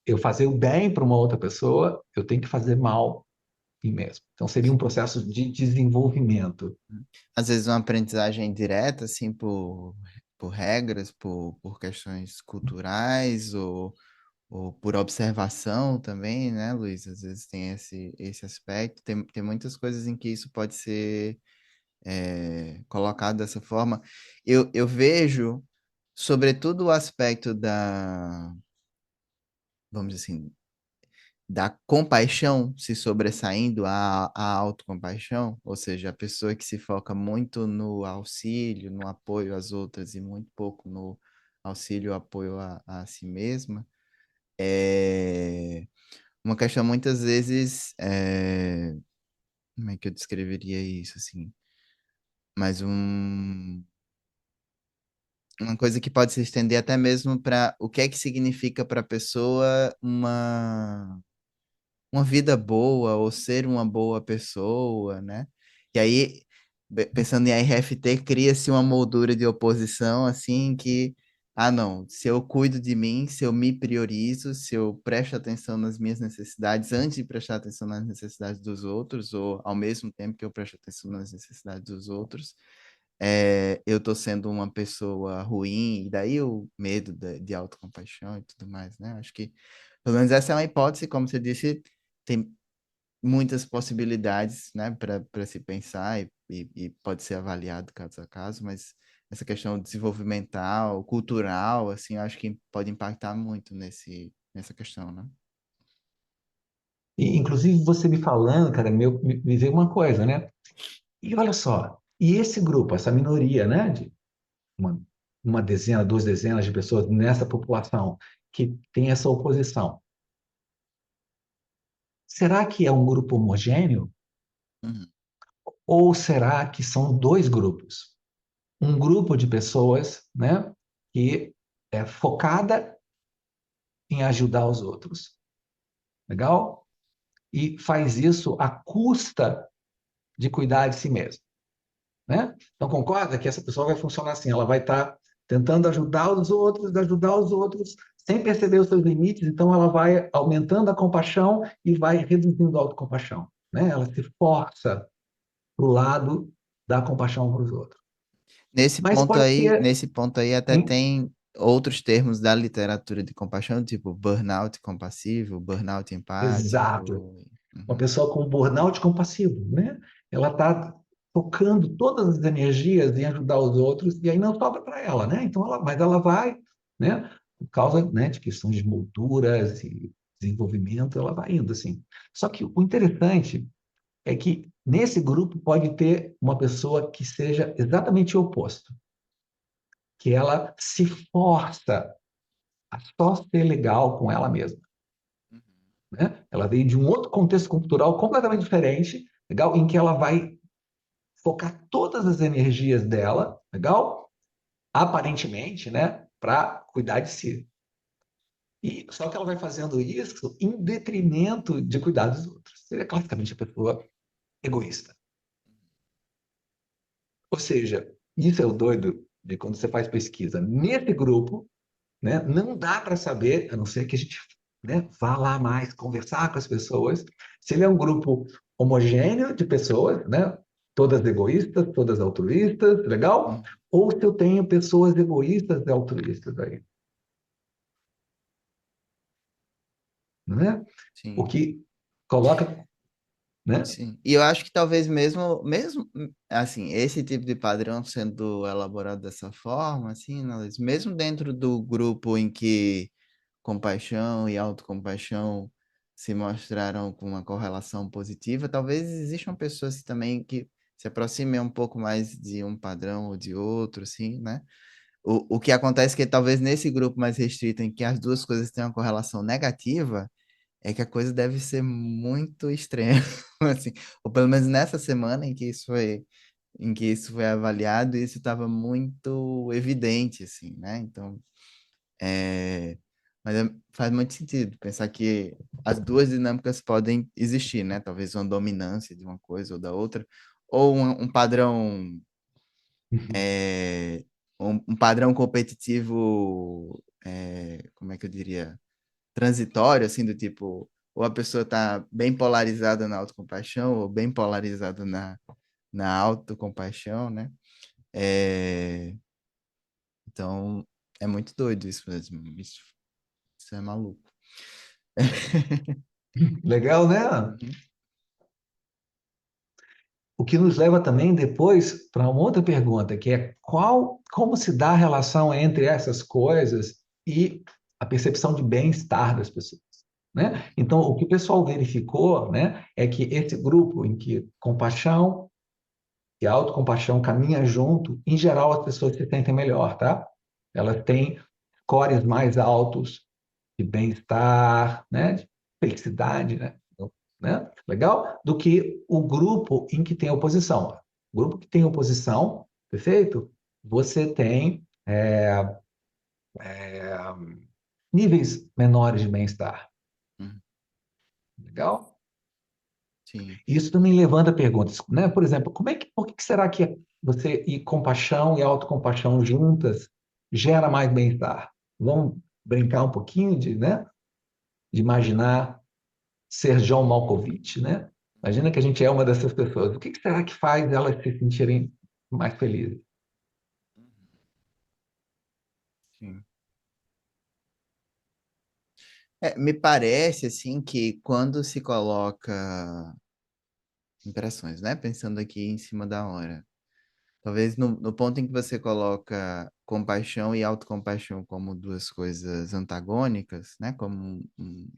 B: eu fazer o bem para uma outra pessoa, eu tenho que fazer mal em mim mesmo. Então seria um processo de desenvolvimento.
A: Às vezes uma aprendizagem direta, assim, por regras, por questões culturais ou por observação também, né, Luiz? Às vezes tem esse aspecto. Tem muitas coisas em que isso pode ser colocado dessa forma. Eu vejo, sobretudo, o aspecto vamos dizer assim, da compaixão se sobressaindo à autocompaixão, ou seja, a pessoa que se foca muito no auxílio, no apoio às outras e muito pouco no auxílio, apoio a si mesma, é uma questão muitas vezes, como é que eu descreveria isso assim? Mas uma coisa que pode se estender até mesmo para o que é que significa para a pessoa uma vida boa ou ser uma boa pessoa, né? E aí, pensando em RFT, cria-se uma moldura de oposição assim que, ah, não, se eu cuido de mim, se eu me priorizo, se eu presto atenção nas minhas necessidades antes de prestar atenção nas necessidades dos outros, ou ao mesmo tempo que eu presto atenção nas necessidades dos outros, eu tô sendo uma pessoa ruim, e daí o medo de autocompaixão e tudo mais, né? Acho que, pelo menos essa é uma hipótese, como você disse, tem muitas possibilidades, né, para se pensar e pode ser avaliado caso a caso, mas essa questão desenvolvimental, cultural, assim, eu acho que pode impactar muito nessa questão, né?
B: E, inclusive, você me falando, cara, me veio uma coisa, né? E olha só, e esse grupo, essa minoria, né, de uma, uma dezena, duas dezenas de pessoas nessa população que tem essa oposição, será que é um grupo homogêneo?
A: Uhum,
B: Ou será que são dois grupos? Um grupo de pessoas, né, que é focada em ajudar os outros, legal? E faz isso à custa de cuidar de si mesmo, né? Então concorda que essa pessoa vai funcionar assim, ela vai estar tentando ajudar os outros, sem perceber os seus limites, então ela vai aumentando a compaixão e vai reduzindo a autocompaixão, né? Ela se força para o lado da compaixão para os outros. Mas pode ter,
A: nesse ponto aí até
B: sim,
A: tem outros termos da literatura de compaixão, tipo burnout compassivo, burnout
B: exato,
A: empático.
B: uma
A: Uhum,
B: pessoa com burnout compassivo, né? Ela está focando todas as energias em ajudar os outros e aí não sobra para ela, né? Então mas ela vai, né? Por causa, né, de questões de molduras e desenvolvimento, ela vai indo assim. Só que o interessante é que nesse grupo pode ter uma pessoa que seja exatamente o oposto, que ela se força a só ser legal com ela mesma,
A: uhum.
B: né? Ela veio de um outro contexto cultural completamente diferente, legal, em que ela vai focar todas as energias dela, legal? Aparentemente, né, para cuidar de si. E só que ela vai fazendo isso em detrimento de cuidar dos outros. Seria classicamente a pessoa egoísta. Ou seja, isso é o doido de quando você faz pesquisa. Nesse grupo, né, não dá para saber, a não ser que a gente, né, vá lá mais, conversar com as pessoas, se ele é um grupo homogêneo de pessoas, né, todas egoístas, todas altruístas, legal?
A: Uhum.
B: Ou se eu tenho pessoas egoístas e altruístas aí, né? O
A: Sim.
B: que coloca, né?
A: Sim, e eu acho que talvez mesmo, assim, esse tipo de padrão sendo elaborado dessa forma, assim, né, Luiz, mesmo dentro do grupo em que compaixão e autocompaixão se mostraram com uma correlação positiva, talvez existam pessoas que também que se aproximem um pouco mais de um padrão ou de outro, assim, né? O que acontece é que talvez nesse grupo mais restrito, em que as duas coisas têm uma correlação negativa, é que a coisa deve ser muito extrema, assim, ou pelo menos nessa semana em que isso foi avaliado, isso estava muito evidente, assim, né? Então, é, faz muito sentido pensar que as duas dinâmicas podem existir, né? Talvez uma dominância de uma coisa ou da outra, ou um padrão, é, um padrão competitivo, como é que eu diria, transitório, assim, do tipo, ou a pessoa tá bem polarizada na autocompaixão, ou bem polarizada na autocompaixão, né? É, então, é muito doido isso mesmo. Isso é maluco.
B: Legal, né?
A: Uhum,
B: O que nos leva também depois para uma outra pergunta, que é como se dá a relação entre essas coisas e a percepção de bem-estar das pessoas, né? Então, o que o pessoal verificou, né, é que esse grupo em que compaixão e autocompaixão caminham junto, em geral as pessoas se sentem melhor, tá? Elas têm scores mais altos de bem-estar, né, de felicidade, né? Legal? Do que o grupo em que tem oposição. O grupo que tem oposição, perfeito? Você tem níveis menores de bem-estar.
A: uhum,
B: Legal?
A: sim.
B: Isso também levanta perguntas, né? Por exemplo, por que será que você e compaixão e autocompaixão juntas gera mais bem-estar? Vamos brincar um pouquinho de imaginar ser John Malkovich, né? Imagina que a gente é uma dessas pessoas. O que será que faz elas se sentirem mais felizes?
A: Sim. Me parece assim que quando se coloca impressões, né? Pensando aqui em cima da hora. Talvez no ponto em que você coloca compaixão e autocompaixão como duas coisas antagônicas, né? Como um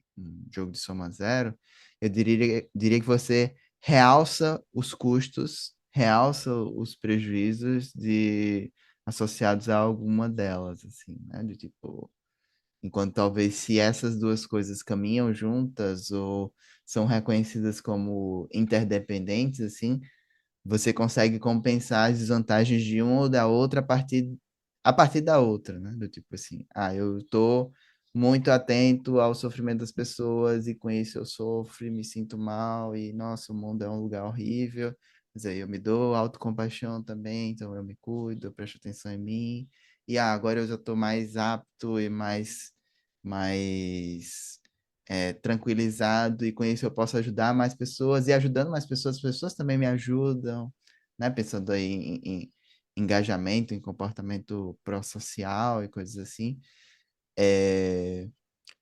A: jogo de soma zero, eu diria que você realça os custos, realça os prejuízos associados a alguma delas, assim, né? Do tipo, enquanto talvez se essas duas coisas caminham juntas ou são reconhecidas como interdependentes, assim, você consegue compensar as desvantagens de uma ou da outra a partir da outra, né? Do tipo assim, eu tô muito atento ao sofrimento das pessoas e com isso eu sofro e me sinto mal e, nossa, o mundo é um lugar horrível. Mas aí eu me dou autocompaixão também, então eu me cuido, eu presto atenção em mim. E agora eu já estou mais apto e mais tranquilizado, e com isso eu posso ajudar mais pessoas, e ajudando mais pessoas, as pessoas também me ajudam, né? Pensando aí em engajamento, em comportamento pró-social e coisas assim. É,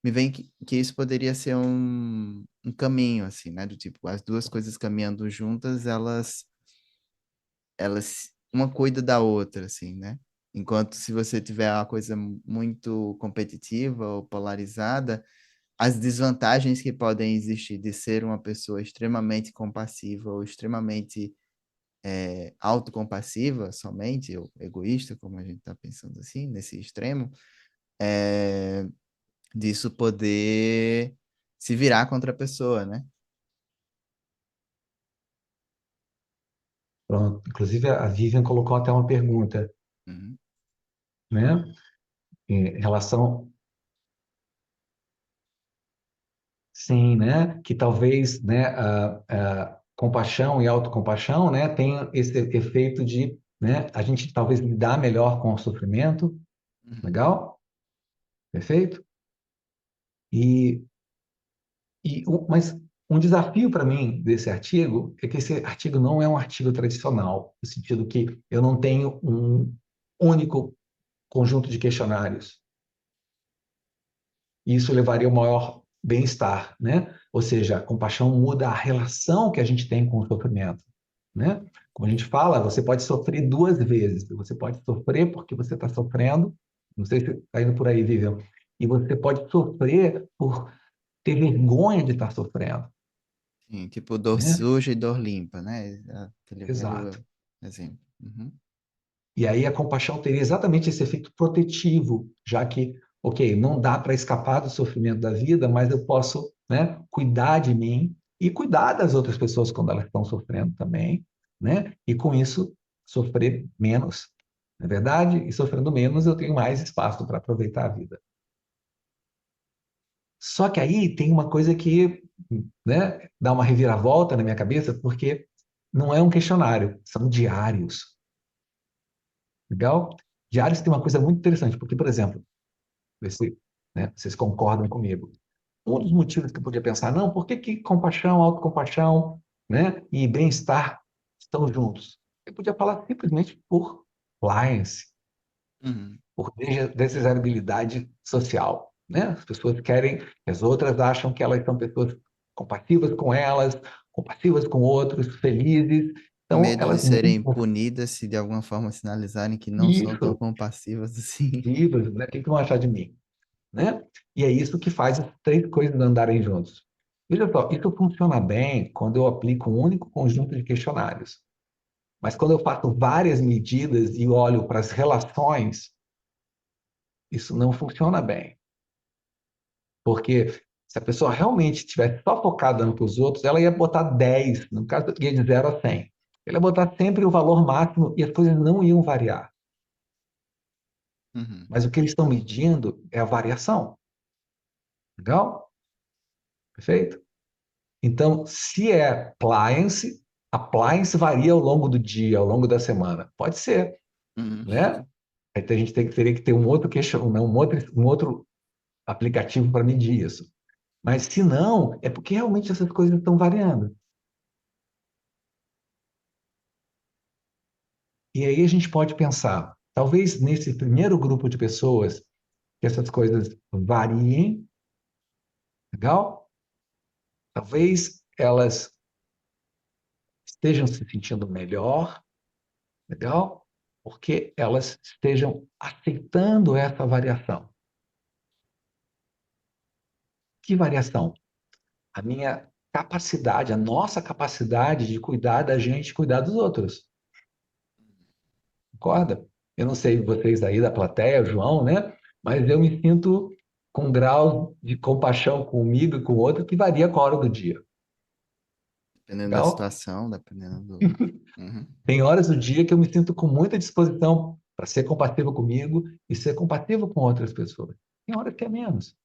A: me vem que isso poderia ser um caminho, assim, né? Do tipo, as duas coisas caminhando juntas, elas, uma cuida da outra, assim, né? Enquanto se você tiver uma coisa muito competitiva ou polarizada, as desvantagens que podem existir de ser uma pessoa extremamente compassiva ou extremamente autocompassiva somente, ou egoísta, como a gente está pensando assim, nesse extremo, é, disso poder se virar contra a pessoa, né?
B: Pronto. Inclusive, a Vivian colocou até uma pergunta,
A: Uhum,
B: né? Em relação, sim, né? Que talvez, né, a compaixão e autocompaixão, né, tenham esse efeito de, né, a gente talvez lidar melhor com o sofrimento,
A: uhum,
B: legal? Perfeito? E, mas um desafio para mim desse artigo é que esse artigo não é um artigo tradicional, no sentido que eu não tenho um único conjunto de questionários. E isso levaria ao maior bem-estar, né? Ou seja, a compaixão muda a relação que a gente tem com o sofrimento, né? Como a gente fala, você pode sofrer duas vezes. Você pode sofrer porque você está sofrendo, não sei se está indo por aí, Vivian, e você pode sofrer por ter vergonha de estar sofrendo,
A: sim, tipo dor
B: né?
A: suja e dor limpa, né? Aquele
B: Exato.
A: velho exemplo. Uhum,
B: E aí a compaixão teria exatamente esse efeito protetivo, já que, ok, não dá para escapar do sofrimento da vida, mas eu posso, né, cuidar de mim e cuidar das outras pessoas quando elas estão sofrendo também, né? E com isso sofrer menos, não é verdade? E sofrendo menos eu tenho mais espaço para aproveitar a vida. Só que aí tem uma coisa que, né, dá uma reviravolta na minha cabeça, porque não é um questionário, são diários. Legal? Diários tem uma coisa muito interessante, porque, por exemplo, ver se, né, vocês concordam comigo. Um dos motivos que eu podia pensar, não, por que que compaixão, autocompaixão, né, e bem-estar estão juntos? Eu podia falar simplesmente por compliance,
A: Uhum.
B: por desejabilidade social, né? As pessoas querem, as outras acham que elas são pessoas compassivas com elas, compassivas com outros, felizes. Então,
A: Medo de
B: elas
A: serem
B: mudam
A: punidas se de alguma forma sinalizarem que não são tão
B: isso,
A: compassivas assim.
B: vivas, né? O que que vão achar de mim, né? E é isso que faz as três coisas andarem juntos. Veja só, isso funciona bem quando eu aplico um único conjunto de questionários. Mas quando eu faço várias medidas e olho para as relações, isso não funciona bem. Porque se a pessoa realmente estivesse só focada no que os outros, ela ia botar 10, no caso, ia de 0 a 100. Ela ia botar sempre o valor máximo e as coisas não iam variar.
A: Uhum.
B: Mas o que eles estão medindo é a variação. Legal? Perfeito? Então, se é appliance varia ao longo do dia, ao longo da semana. Pode ser,
A: Uhum.
B: né? Aí a gente teria que ter um outro um outro aplicativo para medir isso. Mas se não, é porque realmente essas coisas estão variando. E aí a gente pode pensar, talvez nesse primeiro grupo de pessoas, que essas coisas variem, legal? Talvez elas estejam se sentindo melhor, legal? Porque elas estejam aceitando essa variação. Que variação? A minha capacidade, a nossa capacidade de cuidar da gente, cuidar dos outros. Concorda? Eu não sei vocês aí da plateia, o João, né? Mas eu me sinto com um grau de compaixão comigo e com o outro que varia com a hora do dia.
A: Dependendo da
B: Legal?
A: situação, dependendo do. Uhum.
B: Tem horas do dia que eu me sinto com muita disposição para ser compatível comigo e ser compatível com outras pessoas. Tem horas que é menos.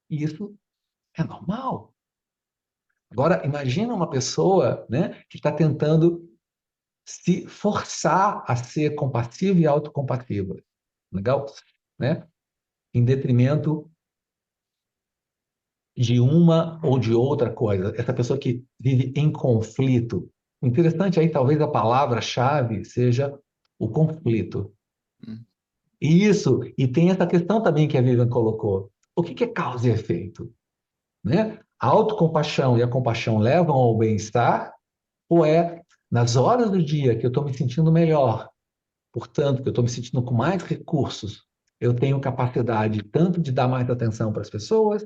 B: E isso é normal. Agora, imagina uma pessoa, né, que está tentando se forçar a ser compassiva e autocompassiva. Legal? Né? Em detrimento de uma ou de outra coisa. Essa pessoa que vive em conflito. Interessante aí, talvez a palavra-chave seja o conflito.
A: Uhum.
B: E tem essa questão também que a Vivian colocou. O que que é causa e efeito? Né? A autocompaixão e a compaixão levam ao bem-estar? Ou é nas horas do dia que eu estou me sentindo melhor, portanto, que eu estou me sentindo com mais recursos, eu tenho capacidade tanto de dar mais atenção para as pessoas,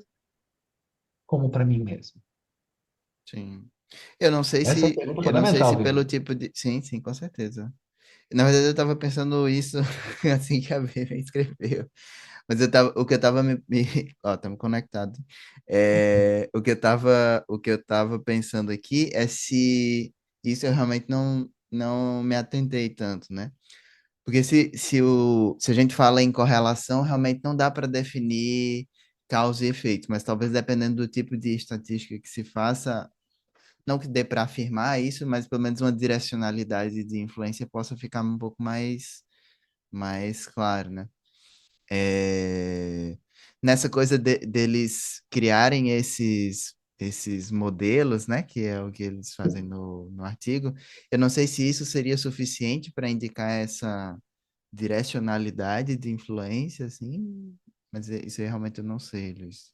B: como para mim mesmo?
A: Sim. Eu não sei
B: Essa é a
A: se,
B: pergunta
A: eu não sei se
B: fundamental,
A: pelo
B: Vivian.
A: tipo de. Sim, sim, com certeza. Na verdade, eu tava pensando isso assim que a Vivian escreveu. Mas o que eu tava Ó, estamos conectados. O que eu tava pensando aqui é se isso eu realmente não me atentei tanto, né? Porque se a gente fala em correlação, realmente não dá para definir causa e efeito, mas talvez dependendo do tipo de estatística que se faça, não que dê para afirmar isso, mas pelo menos uma direcionalidade de influência possa ficar um pouco mais claro, né? É, nessa coisa deles criarem esses modelos, né, que é o que eles fazem no artigo, eu não sei se isso seria suficiente para indicar essa direcionalidade de influência, assim, mas isso aí realmente eu não sei, Luiz.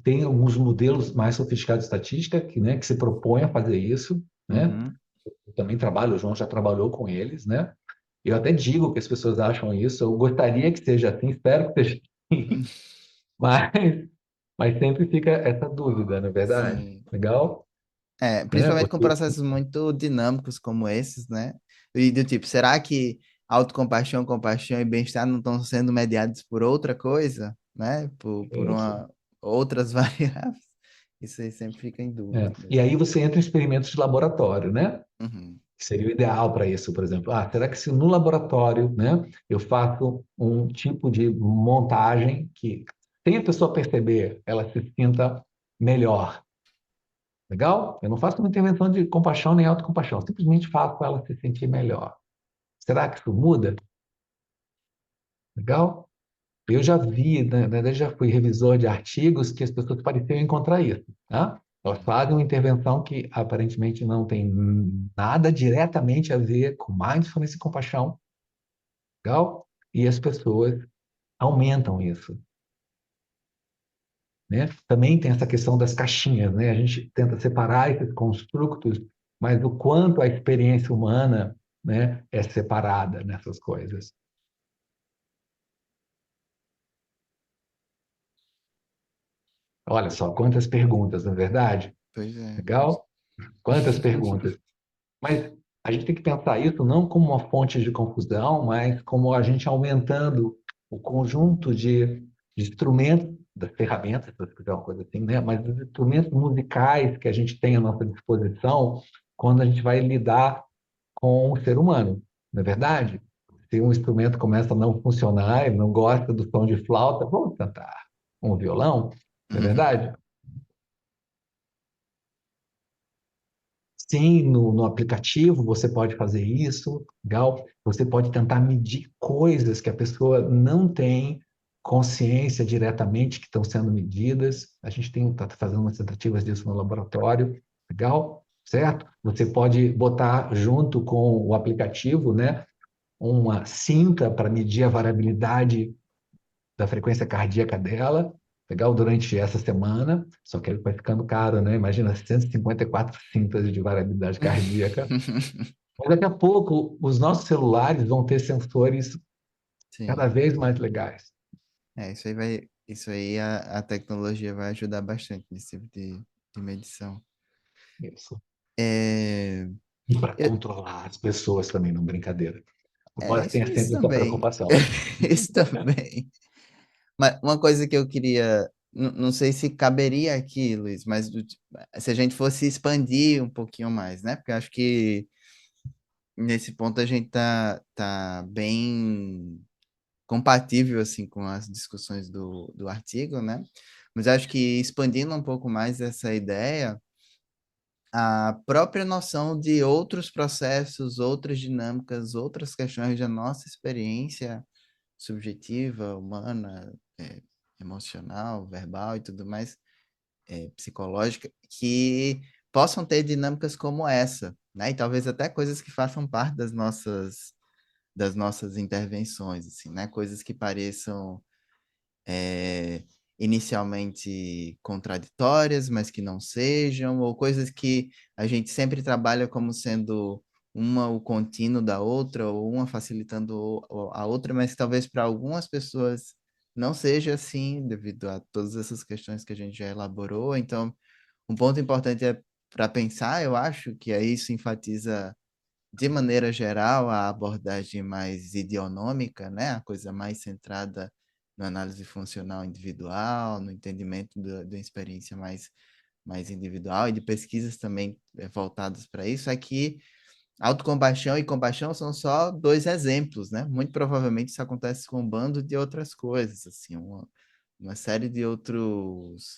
B: Tem alguns modelos mais sofisticados de estatística que, né, que se propõem a fazer isso, né?
A: Uhum.
B: Eu também trabalho, o João já trabalhou com eles, né? Eu até digo que as pessoas acham isso, eu gostaria que seja assim, espero que seja assim, mas, mas sempre fica essa dúvida, na verdade.
A: Sim.
B: Legal? Né?
A: Principalmente com
B: Você,
A: processos muito dinâmicos como esses, né? E do tipo, será que autocompaixão, compaixão e bem-estar não estão sendo mediados por outra coisa, né? Por
B: gente,
A: outras variáveis? Isso aí sempre fica em dúvida
B: E
A: mesmo.
B: aí você entra em experimentos de laboratório, né?
A: Uhum.
B: Que seria o ideal para isso, por exemplo. Será que se no laboratório, né, eu faço um tipo de montagem que, sem a pessoa perceber, ela se sinta melhor, Legal? Eu não faço uma intervenção de compaixão nem autocompaixão, simplesmente faço ela se sentir melhor. Será que isso muda? Legal? Eu já vi, né, já fui revisor de artigos que as pessoas pareciam encontrar isso, tá? Elas fazem uma intervenção que aparentemente não tem nada diretamente a ver com mindfulness e compaixão, legal? E as pessoas aumentam isso, né? Também tem essa questão das caixinhas, né? A gente tenta separar esses construtos, mas o quanto a experiência humana, né, é separada nessas coisas. Olha só, quantas perguntas, não é verdade?
A: Pois é.
B: Legal? Quantas perguntas. Mas a gente tem que pensar isso não como uma fonte de confusão, mas como a gente aumentando o conjunto de instrumentos, das ferramentas, se você quiser uma coisa assim, né? Mas os instrumentos musicais que a gente tem à nossa disposição quando a gente vai lidar com o ser humano, não é verdade? Se um instrumento começa a não funcionar, ele não gosta do som de flauta, vamos tentar um violão, não é
A: Uhum,
B: verdade? Sim, no aplicativo você pode fazer isso, legal. Você pode tentar medir coisas que a pessoa não tem consciência diretamente que estão sendo medidas. A gente está fazendo umas tentativas disso no laboratório, legal? Certo? Você pode botar junto com o aplicativo, né, uma cinta para medir a variabilidade da frequência cardíaca dela, legal, durante essa semana, só que ele vai ficando caro, né? Imagina 154 cintas de variabilidade cardíaca. Mas daqui a pouco, os nossos celulares vão ter sensores cada
A: Sim.
B: vez mais legais.
A: Isso aí a tecnologia vai ajudar bastante nesse tipo de medição.
B: Isso.
A: É,
B: E para
A: eu-
B: controlar as pessoas também, não brincadeira. Embora
A: isso,
B: tenha
A: isso
B: sempre essa
A: também.
B: preocupação.
A: Isso também. Mas uma coisa que eu queria, não sei se caberia aqui, Luiz, mas se a gente fosse expandir um pouquinho mais, né? Porque eu acho que nesse ponto a gente tá bem compatível assim com as discussões do artigo, né? Mas acho que expandindo um pouco mais essa ideia, a própria noção de outros processos, outras dinâmicas, outras questões da nossa experiência subjetiva, humana, emocional, verbal e tudo mais, psicológica, que possam ter dinâmicas como essa, né? E talvez até coisas que façam parte das nossas intervenções, assim, né? Coisas que pareçam é, inicialmente contraditórias, mas que não sejam, ou coisas que a gente sempre trabalha como sendo uma o contínuo da outra, ou uma facilitando a outra, mas que talvez para algumas pessoas não seja assim, devido a todas essas questões que a gente já elaborou. Então, um ponto importante é para pensar, eu acho que aí isso enfatiza de maneira geral, a abordagem mais idionômica, né? A coisa mais centrada na análise funcional individual, no entendimento da experiência mais individual e de pesquisas também voltadas para isso, é que autocompaixão e compaixão são só dois exemplos, né? Muito provavelmente isso acontece com um bando de outras coisas, assim, uma série de outros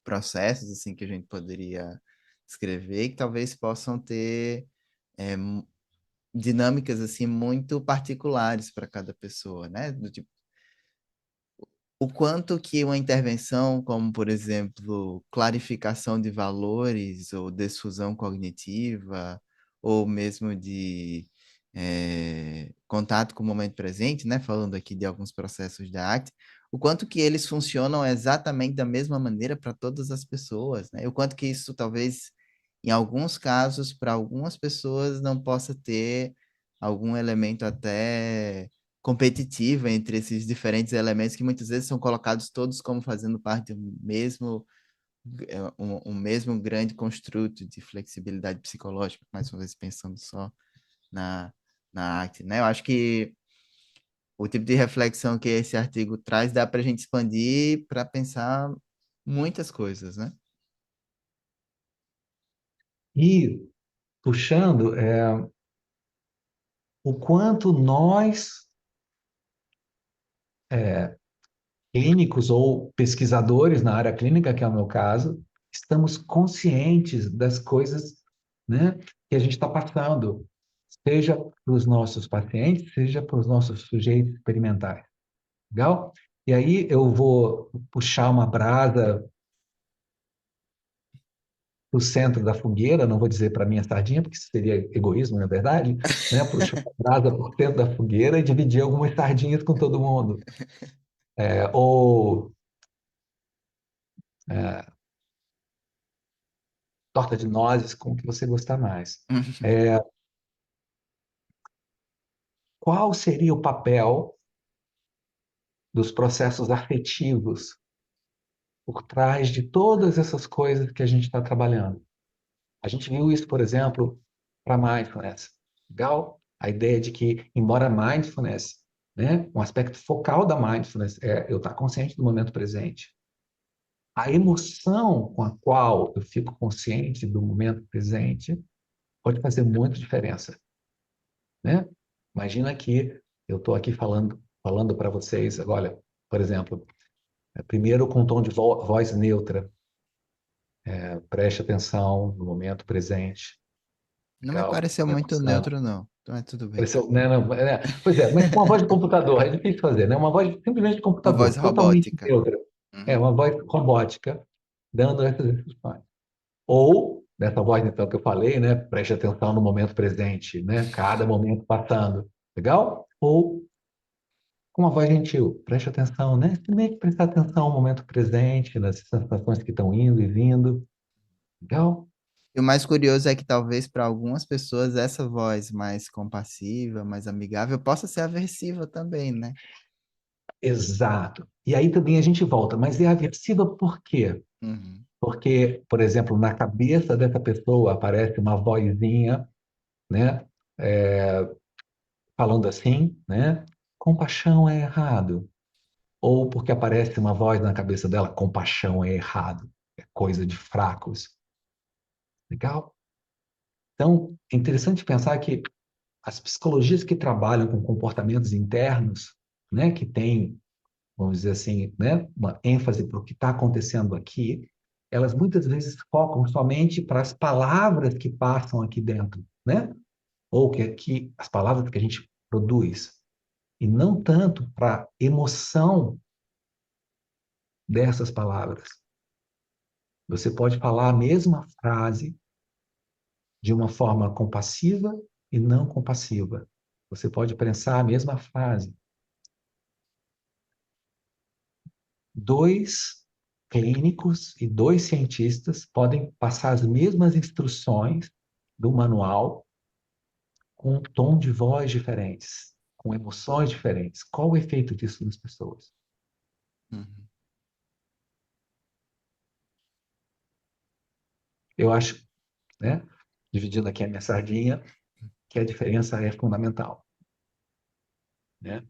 A: processos, assim, que a gente poderia escrever que talvez possam ter é, dinâmicas assim muito particulares para cada pessoa, né? Do tipo, o quanto que uma intervenção, como por exemplo, clarificação de valores ou desfusão cognitiva, ou mesmo de contato com o momento presente, né? Falando aqui de alguns processos da arte, o quanto que eles funcionam exatamente da mesma maneira para todas as pessoas, né? E o quanto que isso talvez, em alguns casos, para algumas pessoas não possa ter algum elemento até competitiva entre esses diferentes elementos que muitas vezes são colocados todos como fazendo parte do mesmo um mesmo grande construto de flexibilidade psicológica, mais uma vez pensando só na, na arte, né? Eu acho que o tipo de reflexão que esse artigo traz dá para a gente expandir para pensar muitas coisas, né?
B: E puxando, o quanto nós, clínicos ou pesquisadores na área clínica, que é o meu caso, estamos conscientes das coisas, né, que a gente está passando, seja para os nossos pacientes, seja para os nossos sujeitos experimentais. Legal? E aí eu vou puxar uma brasa para o centro da fogueira, não vou dizer para minha sardinha, porque isso seria egoísmo, na verdade, né? Puxar a brasa para o centro da fogueira e dividir algumas sardinhas com todo mundo. Ou é, torta de nozes, com o que você gostar mais. É, qual seria o papel dos processos afetivos por trás de todas essas coisas que a gente está trabalhando? A gente viu isso, por exemplo, para mindfulness. Legal? A ideia de que, embora mindfulness, né, um aspecto focal da mindfulness é eu estar consciente do momento presente. A emoção com a qual eu fico consciente do momento presente pode fazer muita diferença, né? Imagina que eu estou aqui falando para vocês, olha, por exemplo, primeiro com um tom de voz neutra, preste atenção no momento presente.
A: Não me
B: Legal?
A: pareceu muito neutro, não. Então é tudo bem.
B: Pareceu, né, não, pois é, mas com uma voz de computador, é difícil fazer, né? Uma voz simplesmente de
A: Uma voz
B: computador, totalmente
A: robótica.
B: neutra. É
A: Uhum.
B: uma voz robótica, dando essas instruções. Ou, dessa voz, então, que eu falei, né? Preste atenção no momento presente, né? Cada momento passando. Legal? Ou com uma voz gentil, preste atenção, né? Simplesmente prestar atenção no momento presente, nas sensações que estão indo e vindo. Legal?
A: E o mais curioso é que talvez para algumas pessoas essa voz mais compassiva, mais amigável, possa ser aversiva também, né?
B: Exato. E aí também a gente volta, mas é aversiva por quê?
A: Uhum.
B: Porque, por exemplo, na cabeça dessa pessoa aparece uma vozinha, né, falando assim, né, compaixão é errado. Ou porque aparece uma voz na cabeça dela, compaixão é errado, é coisa de fracos. Legal? Então, é interessante pensar que as psicologias que trabalham com comportamentos internos, né, que têm, vamos dizer assim, né, uma ênfase para o que está acontecendo aqui, elas muitas vezes focam somente para as palavras que passam aqui dentro, né? Ou que as palavras que a gente produz, e não tanto para a emoção dessas palavras. Você pode falar a mesma frase de uma forma compassiva e não compassiva. Você pode pensar a mesma frase. Dois clínicos e dois cientistas podem passar as mesmas instruções do manual com um tom de voz diferentes, com emoções diferentes. Qual o efeito disso nas pessoas?
A: Uhum.
B: Eu acho, né, dividindo aqui a minha sardinha, que a diferença é fundamental, né?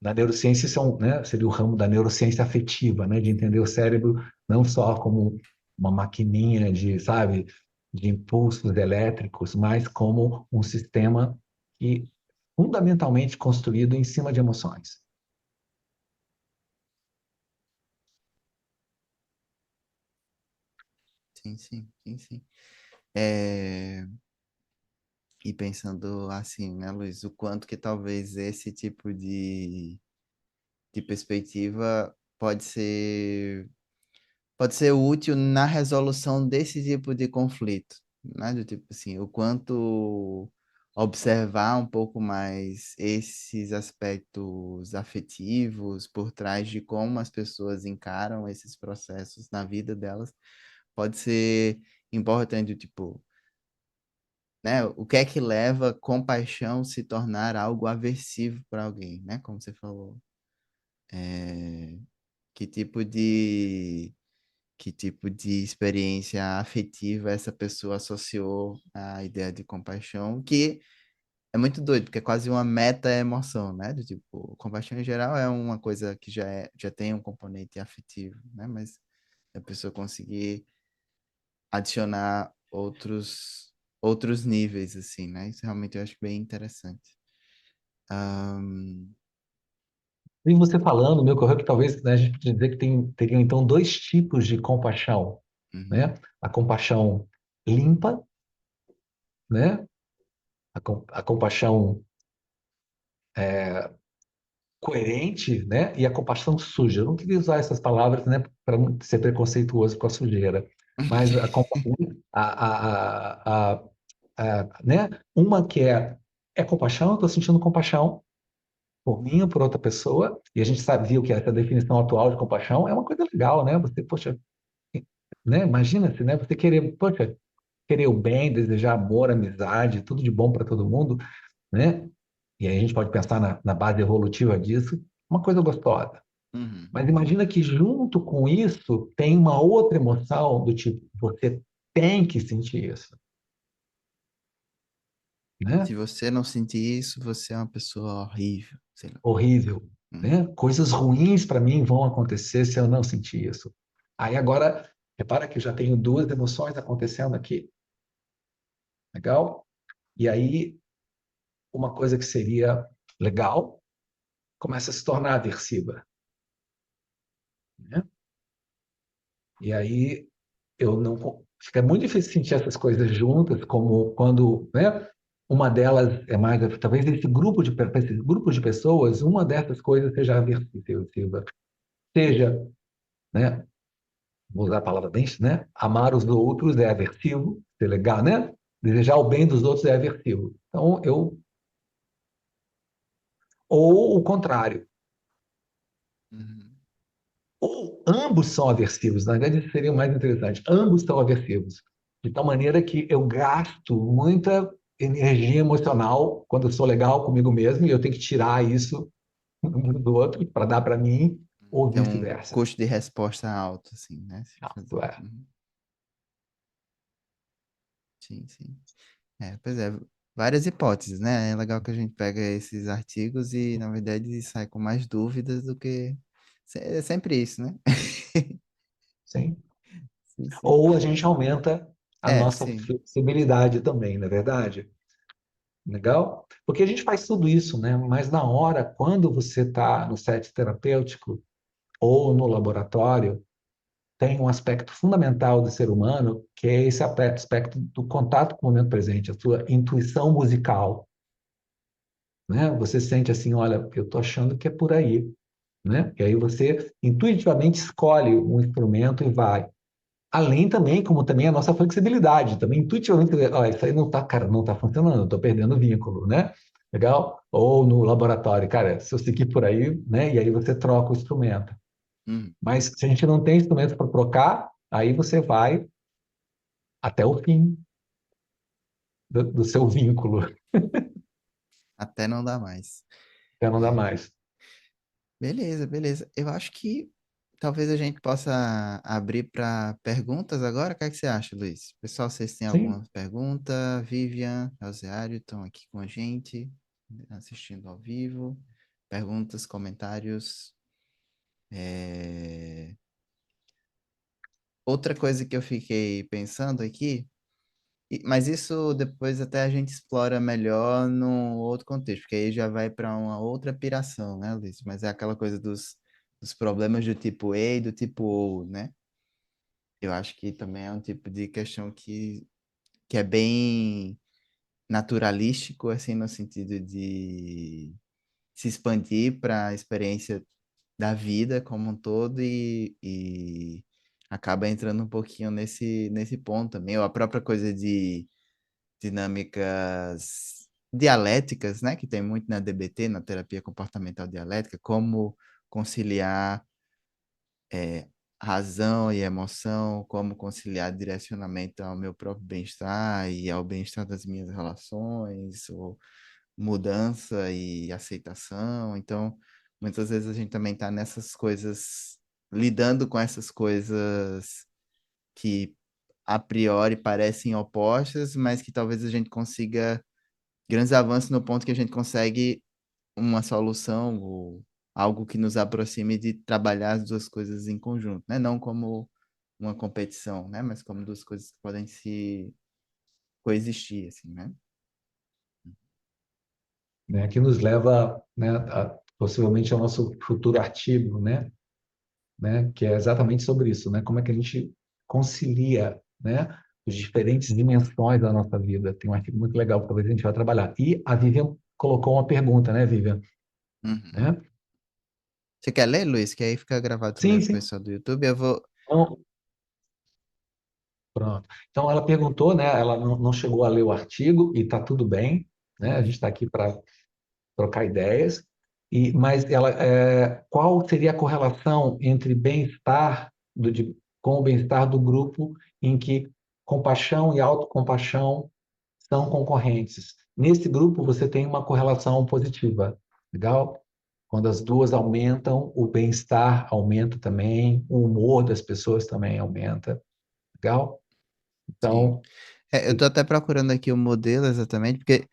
B: Na neurociência, isso é né, seria o ramo da neurociência afetiva, né, de entender o cérebro não só como uma maquininha de, sabe, de impulsos elétricos, mas como um sistema que fundamentalmente construído em cima de emoções.
A: Sim, sim, sim, sim. É, e pensando assim, né, Luiz, o quanto que talvez esse tipo de perspectiva pode ser útil na resolução desse tipo de conflito, né? Do tipo assim, o quanto observar um pouco mais esses aspectos afetivos por trás de como as pessoas encaram esses processos na vida delas pode ser importante, tipo, né? O que é que leva compaixão se tornar algo aversivo para alguém, né? Como você falou. É, que tipo de que tipo de experiência afetiva essa pessoa associou à ideia de compaixão, que é muito doido, porque é quase uma meta-emoção, né? Do tipo, compaixão em geral é uma coisa que já tem um componente afetivo, né? Mas a pessoa conseguir adicionar outros níveis, assim, né? Isso realmente eu acho bem interessante.
B: E você falando, me ocorreu que talvez, né, a gente podia dizer que teriam então dois tipos de compaixão,
A: Uhum.
B: né? A compaixão limpa, né? A compaixão coerente, né? E a compaixão suja. Eu não queria usar essas palavras, né, para não ser preconceituoso com a sujeira, mas a, a, né? Uma que é compaixão, eu estou sentindo compaixão por mim ou por outra pessoa, e a gente sabe, viu que essa definição atual de compaixão é uma coisa legal, né? Você, poxa, né? Imagina-se, né? Você querer, poxa, querer o bem, desejar amor, amizade, tudo de bom para todo mundo, né? E aí a gente pode pensar na base evolutiva disso, uma coisa gostosa.
A: Uhum.
B: Mas imagina que junto com isso tem uma outra emoção do tipo, você tem que sentir isso,
A: Se
B: né?
A: você não sentir isso, você é uma pessoa horrível, sei lá.
B: Horrível,
A: Uhum.
B: né? Coisas ruins para mim vão acontecer se eu não sentir isso. Aí agora, repara que eu já tenho duas emoções acontecendo aqui, legal? E aí, uma coisa que seria legal começa a se tornar aversiva, né? E aí eu não fica muito difícil sentir essas coisas juntas, como quando, né? Uma delas é mais, talvez esse grupo de pessoas, uma dessas coisas seja aversiva, seja, né? Vou usar a palavra bem, né? Amar os outros é aversivo, ser legal, né? Desejar o bem dos outros é aversivo. Então, ou o contrário,
A: Uhum.
B: ou ambos são aversivos, na verdade, isso seria o mais interessante. Ambos são aversivos, de tal maneira que eu gasto muita energia emocional quando eu sou legal comigo mesmo e eu tenho que tirar isso do outro para dar para mim, ou
A: Tem um
B: vice-versa.
A: custo de resposta alto, assim, né? Se fazer.
B: É,
A: Uhum. Sim, sim. É, pois é, várias hipóteses, né? É legal que a gente pega esses artigos e, na verdade, sai com mais dúvidas do que. É sempre isso, né?
B: sim.
A: Sim, sim.
B: Ou a gente aumenta a
A: É,
B: nossa
A: sim.
B: flexibilidade também, não é verdade? Legal? Porque a gente faz tudo isso, né? Mas na hora, quando você está no set terapêutico ou no laboratório, tem um aspecto fundamental do ser humano, que é esse aspecto do contato com o momento presente, a sua intuição musical, né? Você sente assim, olha, eu estou achando que é por aí, né? E aí você intuitivamente escolhe um instrumento e vai. Além também, como também a nossa flexibilidade, também intuitivamente, ó, isso aí não tá, cara, não tá funcionando, eu tô perdendo o vínculo, né? Legal? Ou no laboratório, cara, se eu seguir por aí, né? E aí você troca o instrumento.
A: Hum,
B: Mas se a gente não tem instrumento para trocar, aí você vai até o fim do seu vínculo,
A: até não dá mais.
B: até não dá mais.
A: Beleza, beleza. Eu acho que talvez a gente possa abrir para perguntas agora. O que é que você acha, Luiz? Pessoal, vocês têm alguma
B: Sim,
A: pergunta? Vivian, Elzeário estão aqui com a gente, assistindo ao vivo. Perguntas, comentários. É, outra coisa que eu fiquei pensando aqui, mas isso depois até a gente explora melhor num outro contexto, porque aí já vai para uma outra piração, né, Luiz? Mas é aquela coisa dos problemas do tipo E e do tipo O, né? Eu acho que também é um tipo de questão que é bem naturalístico, assim, no sentido de se expandir para a experiência da vida como um todo e acaba entrando um pouquinho nesse ponto também, ou a própria coisa de dinâmicas dialéticas, né, que tem muito na DBT, na terapia comportamental dialética, como conciliar razão e emoção, como conciliar direcionamento ao meu próprio bem-estar e ao bem-estar das minhas relações, ou mudança e aceitação. Então, muitas vezes a gente também está nessas coisas, lidando com essas coisas que a priori parecem opostas, mas que talvez a gente consiga grandes avanços no ponto que a gente consegue uma solução ou algo que nos aproxime de trabalhar as duas coisas em conjunto, né? Não como uma competição, né? Mas como duas coisas que podem se coexistir, assim, né?
B: né? Que nos leva, né, a possivelmente é o nosso futuro artigo, né? Que é exatamente sobre isso, né? Como é que a gente concilia, né? As diferentes dimensões da nossa vida. Tem um artigo muito legal que talvez a gente vai trabalhar. E a Vivian colocou uma pergunta, né, Vivian?
A: Uhum.
B: Né?
A: Você quer ler, Luiz? Que aí fica gravado também
B: Sim,
A: pro
B: sim.
A: pessoal do YouTube. Eu vou.
B: Então, pronto. Então, ela perguntou, né? Ela não chegou a ler o artigo e está tudo bem, né? A gente está aqui para trocar ideias. Mas qual seria a correlação entre com o bem-estar do grupo em que compaixão e autocompaixão são concorrentes? Nesse grupo, você tem uma correlação positiva, legal? Quando as duas aumentam, o bem-estar aumenta também, o humor das pessoas também aumenta, legal?
A: Sim.
B: Então,
A: É, eu tô até procurando aqui o modelo exatamente, porque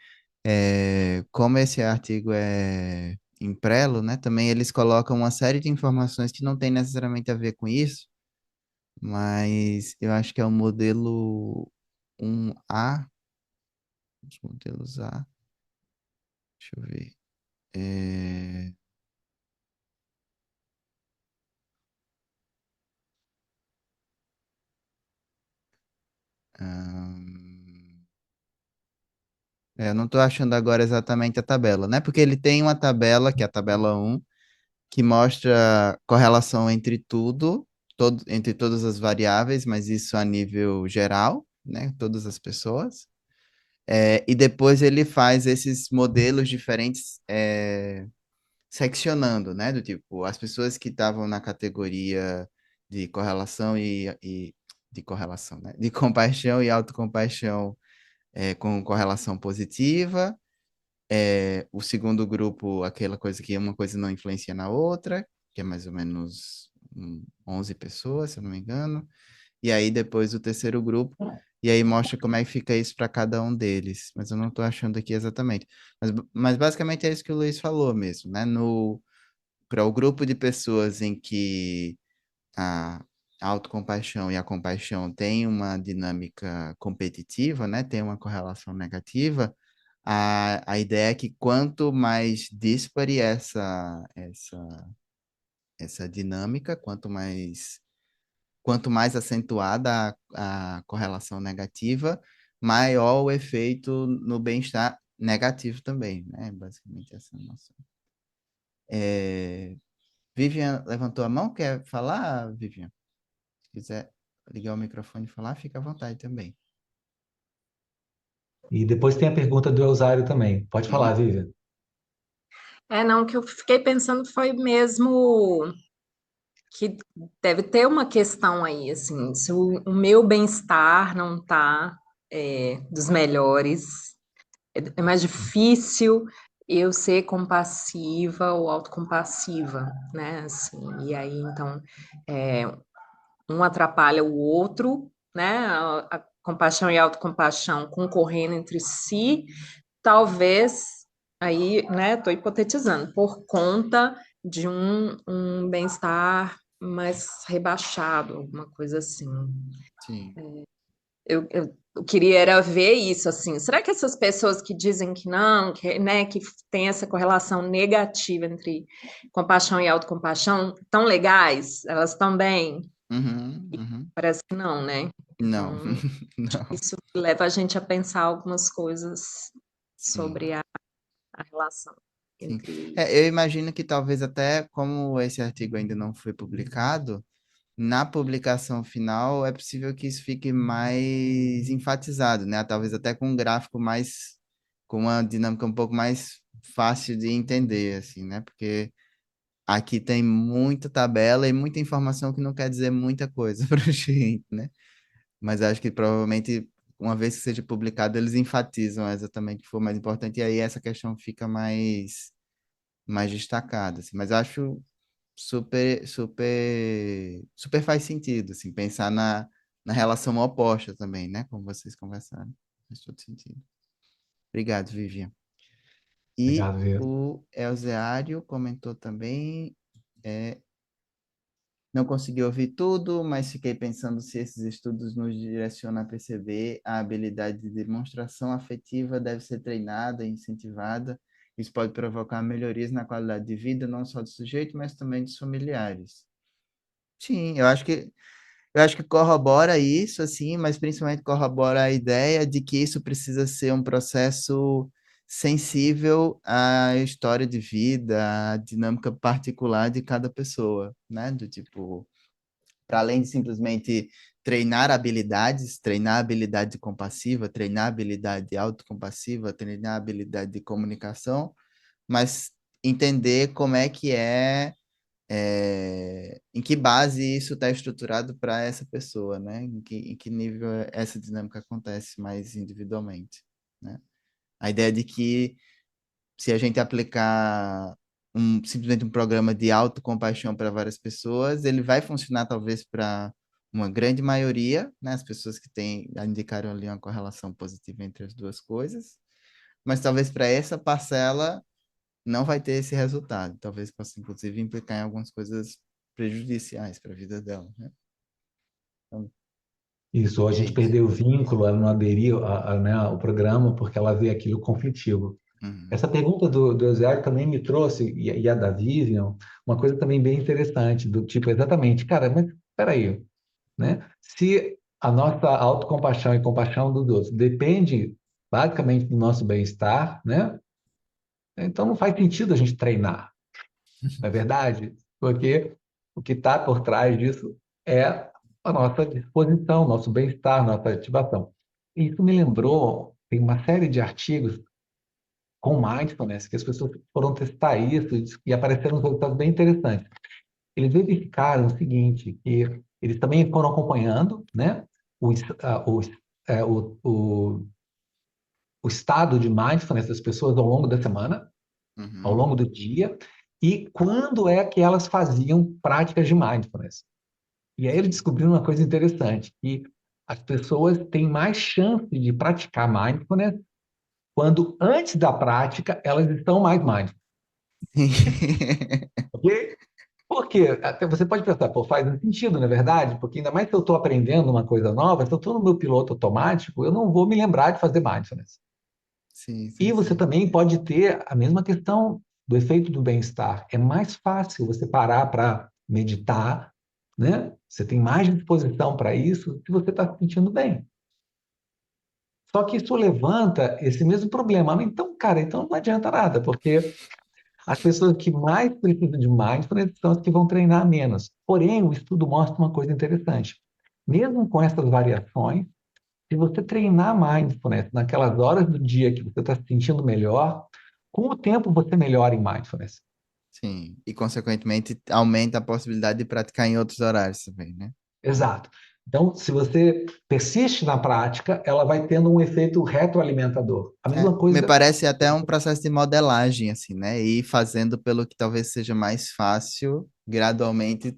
A: como esse artigo é em prelo, né? Também eles colocam uma série de informações que não tem necessariamente a ver com isso, mas eu acho que é o modelo 1A, os modelos A, deixa eu ver. É, ahn, eu não estou achando agora exatamente a tabela, né? Porque ele tem uma tabela, que é a tabela 1, que mostra correlação entre tudo, entre todas as variáveis, mas isso a nível geral, né? Todas as pessoas. E depois ele faz esses modelos diferentes, seccionando, né? Do tipo, as pessoas que estavam na categoria de correlação e de correlação, né? De compaixão e autocompaixão, com correlação positiva. O segundo grupo, aquela coisa que uma coisa não influencia na outra, que é mais ou menos 11 pessoas, se eu não me engano. E aí depois o terceiro grupo, e aí mostra como é que fica isso para cada um deles. Mas eu não estou achando aqui exatamente. Mas basicamente é isso que o Luiz falou mesmo, né? Para o grupo de pessoas em que a autocompaixão e a compaixão têm uma dinâmica competitiva, né? Tem uma correlação negativa. A ideia é que quanto mais díspare essa dinâmica, quanto mais acentuada a correlação negativa, maior o efeito no bem-estar negativo também, né? Basicamente essa é a noção. É, Vivian levantou a mão, quer falar, Vivian? Se quiser ligar o microfone e falar, fica à vontade também.
B: e depois tem a pergunta do Eusário também. Pode falar,
A: Uhum,
B: Vivian.
C: Não, o que eu fiquei pensando foi mesmo que deve ter uma questão aí, assim, se o meu bem-estar não está dos melhores, é mais difícil eu ser compassiva ou autocompassiva, né? Assim, e aí, então, é, um atrapalha o outro, né? A compaixão e a autocompaixão concorrendo entre si, talvez, aí, né, estou hipotetizando, por conta de um bem-estar mais rebaixado, alguma coisa assim.
A: sim.
C: Eu queria era ver isso, assim, será que essas pessoas que dizem que não, que, né, que tem essa correlação negativa entre compaixão e autocompaixão, tão legais? Elas estão bem?
A: Uhum, uhum.
C: Parece que não, né?
A: Não,
C: Então,
A: não,
C: isso leva a gente a pensar algumas coisas
A: sim.
C: sobre a relação
A: Sim.
C: entre.
A: Eu imagino que talvez até como esse artigo ainda não foi publicado, na publicação final é possível que isso fique mais enfatizado, né? Talvez até com um gráfico mais, com uma dinâmica um pouco mais fácil de entender, assim, né? Porque aqui tem muita tabela e muita informação que não quer dizer muita coisa para a gente, né? Mas acho que provavelmente, uma vez que seja publicado, eles enfatizam exatamente o que for mais importante, e aí essa questão fica mais destacada, assim. Mas acho super, super, super faz sentido, assim, pensar na relação oposta também, né? Como vocês conversaram. Faz todo sentido. Obrigado, Vivian. E
B: Obrigado, Vivian.
A: o Elzeário comentou também, é, não consegui ouvir tudo, mas fiquei pensando se esses estudos nos direcionam a perceber a habilidade de demonstração afetiva deve ser treinada e incentivada. Isso pode provocar melhorias na qualidade de vida, não só do sujeito, mas também dos familiares. Sim, eu acho que corrobora isso, assim, mas principalmente corrobora a ideia de que isso precisa ser um processo sensível à história de vida, à dinâmica particular de cada pessoa, né? Do tipo, para além de simplesmente treinar habilidades, treinar habilidade compassiva, treinar habilidade autocompassiva, treinar habilidade de comunicação, mas entender como é que em que base isso está estruturado para essa pessoa, né? Em que nível essa dinâmica acontece mais individualmente, né? A ideia de que se a gente aplicar simplesmente um programa de autocompaixão para várias pessoas, ele vai funcionar talvez para uma grande maioria, né? As pessoas que indicaram ali uma correlação positiva entre as duas coisas, mas talvez para essa parcela não vai ter esse resultado. Talvez possa, inclusive, implicar em algumas coisas prejudiciais para a vida dela, né? Então,
B: Isso, ou a
A: é
B: gente
A: isso.
B: perdeu o vínculo, ela não aderiu né, ao programa porque ela vê aquilo conflitivo.
A: Uhum.
B: Essa pergunta do Eusébio também me trouxe, e a da Vivian, uma coisa também bem interessante, do tipo, exatamente, cara, mas espera aí, né? Se a nossa autocompaixão e compaixão dos outros depende basicamente do nosso bem-estar, né? Então não faz sentido a gente treinar, não é verdade? Porque o que está por trás disso é a nossa disposição, nosso bem-estar, nossa ativação. E isso me lembrou, tem uma série de artigos com mindfulness, que as pessoas foram testar isso e apareceram uns resultados bem interessantes. Eles verificaram o seguinte, que eles também foram acompanhando, né, o, es- a- o, es- o estado de mindfulness das pessoas ao longo da semana, ao
A: Uhum.
B: longo do dia, e quando é que elas faziam práticas de mindfulness. E aí eles
A: Sim.
B: descobriram uma coisa interessante, que as pessoas têm mais chance de praticar mindfulness quando antes da prática elas estão mais mindfulness. Ok? Porque até você pode pensar, pô, faz sentido, não é verdade? Porque ainda mais se eu estou aprendendo uma coisa nova, se eu estou no meu piloto automático, eu não vou me lembrar de fazer mindfulness.
A: Sim,
B: E
A: sim,
B: você
A: sim.
B: também pode ter a mesma questão do efeito do bem-estar. É mais fácil você parar para meditar, né? Você tem mais disposição para isso se você está se sentindo bem. Só que isso levanta esse mesmo problema. Ah, então, cara, então não adianta nada, porque as pessoas que mais precisam de mindfulness são as que vão treinar menos. Porém, o estudo mostra uma coisa interessante. Mesmo com essas variações, se você treinar mindfulness naquelas horas do dia que você está se sentindo melhor, com o tempo você melhora em mindfulness.
A: Sim. E, consequentemente, aumenta a possibilidade de praticar em outros horários também, né?
B: Exato. Então, se você persiste na prática, ela vai tendo um efeito retroalimentador. A mesma
A: Me
B: coisa.
A: parece até um processo de modelagem, assim, né? E ir fazendo pelo que talvez seja mais fácil, gradualmente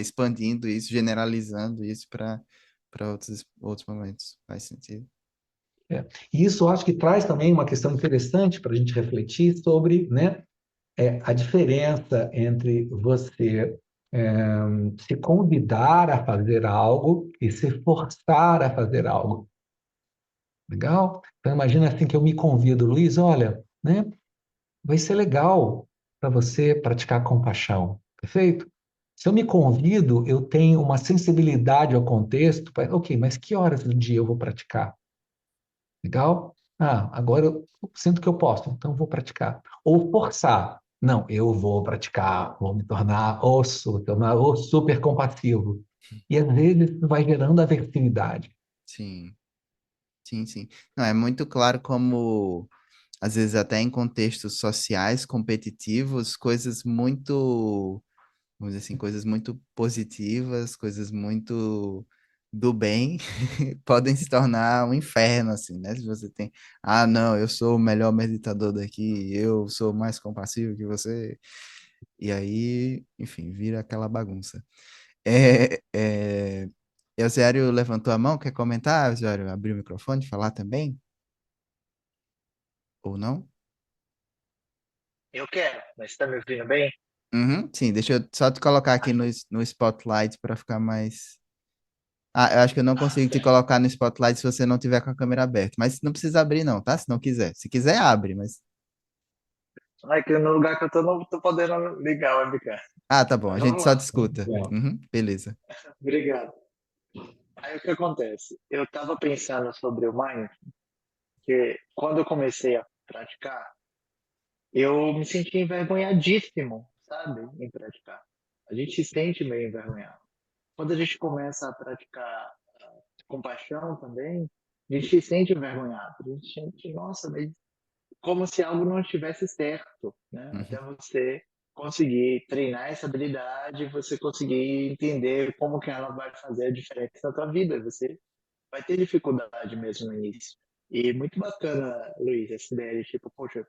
A: expandindo isso, generalizando isso para outros momentos. Faz sentido.
B: É. E isso eu acho que traz também uma questão interessante para a gente refletir sobre, né, a diferença entre você se convidar a fazer algo e se forçar a fazer algo. Legal? Então imagina assim que eu me convido, Luiz, olha, né, vai ser legal para você praticar compaixão, perfeito? Se eu me convido, eu tenho uma sensibilidade ao contexto, ok, mas que horas do dia eu vou praticar? Legal? Ah, agora eu sinto que eu posso, então eu vou praticar. Ou forçar. Não, eu vou praticar, vou me tornar o super compassivo. E às vezes isso vai gerando aversividade.
A: Sim, sim, sim. Não, é muito claro como, às vezes, até em contextos sociais competitivos, coisas muito, vamos dizer assim, coisas muito positivas, coisas muito do bem, podem se tornar um inferno, assim, né? Se você tem, ah, não, eu sou o melhor meditador daqui, eu sou mais compassivo que você, e aí, enfim, vira aquela bagunça. É, é, Eusébio levantou a mão, quer comentar, Eusébio? Abrir o microfone, falar também? Ou não?
D: Eu quero, mas está me ouvindo bem?
A: Uhum, sim, deixa eu só te colocar aqui no Spotlight para ficar mais. Ah, eu acho que eu não
D: Ah,
A: consigo te
D: certo.
A: colocar no Spotlight se você não tiver com a câmera aberta. Mas não precisa abrir, não, tá? Se não quiser. Se quiser, abre, mas.
D: Ai, que no lugar que eu tô, não tô podendo ligar o webcam.
A: Ah, tá bom, a
D: Mas
A: gente
D: vamos
A: só
D: lá.
A: discuta.
B: Bom,
A: Uhum, beleza.
D: Obrigado. Aí o que acontece? Eu tava pensando sobre o Mindfulness, que quando eu comecei a praticar, eu me senti envergonhadíssimo, sabe? Em praticar. A gente se sente meio envergonhado. Quando a gente começa a praticar compaixão também, a gente se sente envergonhado. A gente sente, nossa, mas como se algo não estivesse certo, né?
A: Uhum,
D: Até você conseguir treinar essa habilidade, você conseguir entender como que ela vai fazer a diferença na tua vida. Você vai ter dificuldade mesmo no início. E muito bacana, Luiz, essa ideia de tipo, poxa,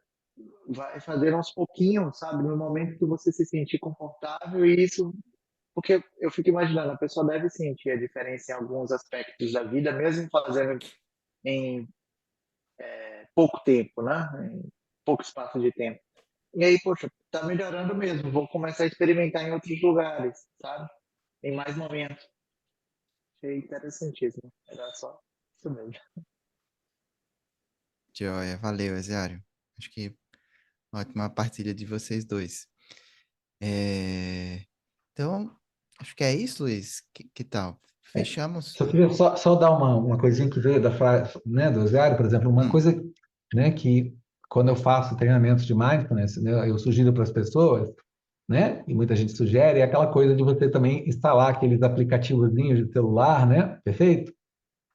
D: vai fazer aos pouquinhos, sabe? No momento que você se sentir confortável e isso, porque eu fico imaginando, a pessoa deve sentir a diferença em alguns aspectos da vida, mesmo fazendo em pouco tempo, né? Em pouco espaço de tempo. E aí, poxa, tá melhorando mesmo. Vou começar a experimentar em outros lugares, sabe? Em mais momentos. Achei interessantíssimo. Era só isso mesmo.
A: joia, valeu, Eziário. Acho que ótima partilha de vocês dois. É, Então, acho que é isso, Luiz. Que tal? Fechamos?
B: só queria só dar uma coisinha que veio da frase, né, do Osiário, por exemplo, uma
A: Hum,
B: coisa, né, que quando eu faço treinamentos de mindfulness, né, eu sugiro para as pessoas, né, e muita gente sugere, é aquela coisa de você também instalar aqueles aplicativozinhos de celular, né, perfeito?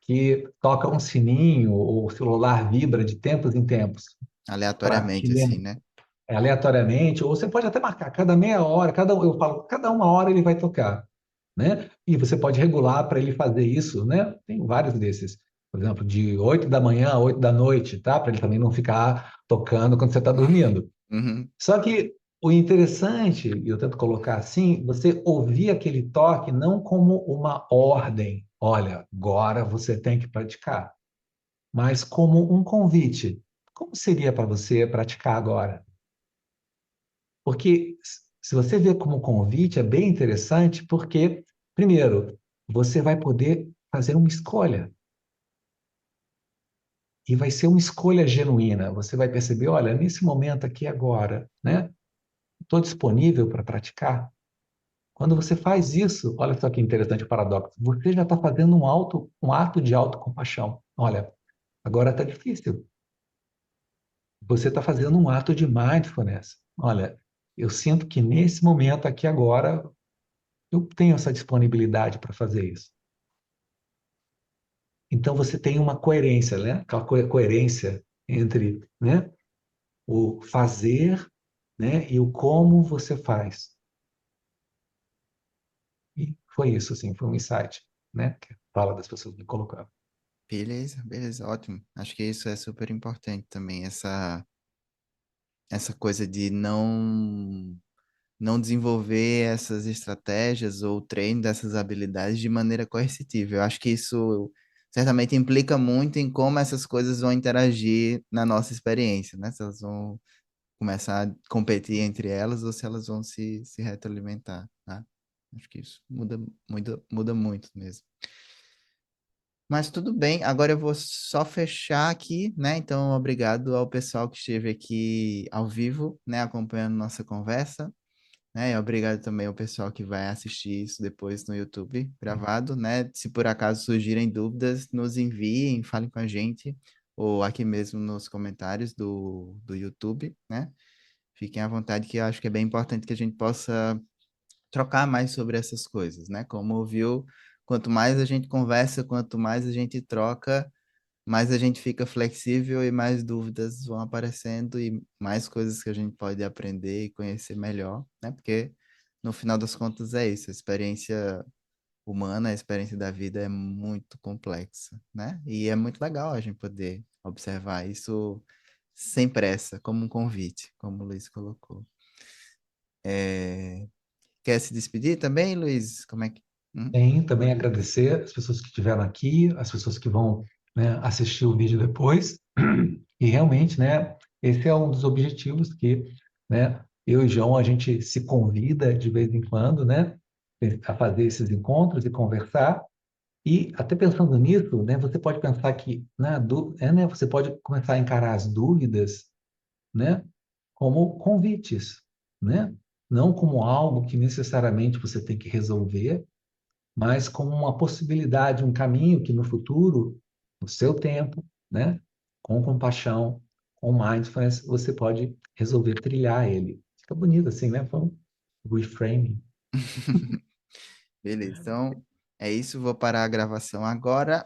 B: Que toca um sininho, ou o celular vibra de tempos em tempos, para te
A: aleatoriamente, assim,
B: lembrar
A: né?
B: aleatoriamente, ou você pode até marcar cada meia hora, eu falo, cada uma hora ele vai tocar, né? E você pode regular para ele fazer isso, né? Tem vários desses. Por exemplo, de 8 da manhã a 8 da noite, tá? Para ele também não ficar tocando quando você está dormindo.
A: Uhum,
B: Só que o interessante, e eu tento colocar assim, você ouvir aquele toque não como uma ordem, olha, agora você tem que praticar, mas como um convite. Como seria para você praticar agora? Porque se você vê como convite, é bem interessante, porque, primeiro, você vai poder fazer uma escolha. E vai ser uma escolha genuína. Você vai perceber, olha, nesse momento aqui agora, né? Estou disponível para praticar. Quando você faz isso, olha só que interessante o paradoxo. Você já está fazendo um ato de autocompaixão. Olha, agora está difícil. Você está fazendo um ato de mindfulness. Olha, eu sinto que nesse momento aqui agora eu tenho essa disponibilidade para fazer isso. Então você tem uma coerência, né? Aquela coerência entre, né, o fazer, né, e o como você faz. E foi isso, assim, foi um insight, né? Que fala das pessoas me colocaram.
A: beleza, beleza, ótimo. Acho que isso é super importante também, essa coisa de não desenvolver essas estratégias ou treino dessas habilidades de maneira coercitiva. Eu acho que isso certamente implica muito em como essas coisas vão interagir na nossa experiência, né? Se elas vão começar a competir entre elas ou se elas vão se retroalimentar, tá? Acho que isso muda muito mesmo. Mas tudo bem, agora eu vou só fechar aqui, né? Então, obrigado ao pessoal que esteve aqui ao vivo, né, acompanhando nossa conversa, né? E obrigado também ao pessoal que vai assistir isso depois no YouTube gravado, né? Se por acaso surgirem dúvidas, nos enviem, falem com a gente, ou aqui mesmo nos comentários do YouTube, né? Fiquem à vontade, que eu acho que é bem importante que a gente possa trocar mais sobre essas coisas, né? Como viu, quanto mais a gente conversa, quanto mais a gente troca, mais a gente fica flexível e mais dúvidas vão aparecendo e mais coisas que a gente pode aprender e conhecer melhor, né? Porque no final das contas é isso, a experiência humana, a experiência da vida é muito complexa, né? E é muito legal a gente poder observar isso sem pressa, como um convite, como o Luiz colocou. É, Quer se despedir também, Luiz? Como é que. Hum?
B: Tem também agradecer as pessoas que estiveram aqui, as pessoas que vão, né, assistir o vídeo depois. E realmente, né, esse é um dos objetivos que, né, eu e João, a gente se convida de vez em quando, né, a fazer esses encontros e conversar. E até pensando nisso, né, você pode pensar que, né, você pode começar a encarar as dúvidas, né, como convites, né? Não como algo que necessariamente você tem que resolver, mas como uma possibilidade, um caminho que no futuro, no seu tempo, né? Com compaixão, com mindfulness, você pode resolver trilhar ele. Fica bonito assim, né? Foi um reframing.
A: Beleza, então é isso. Vou parar a gravação agora.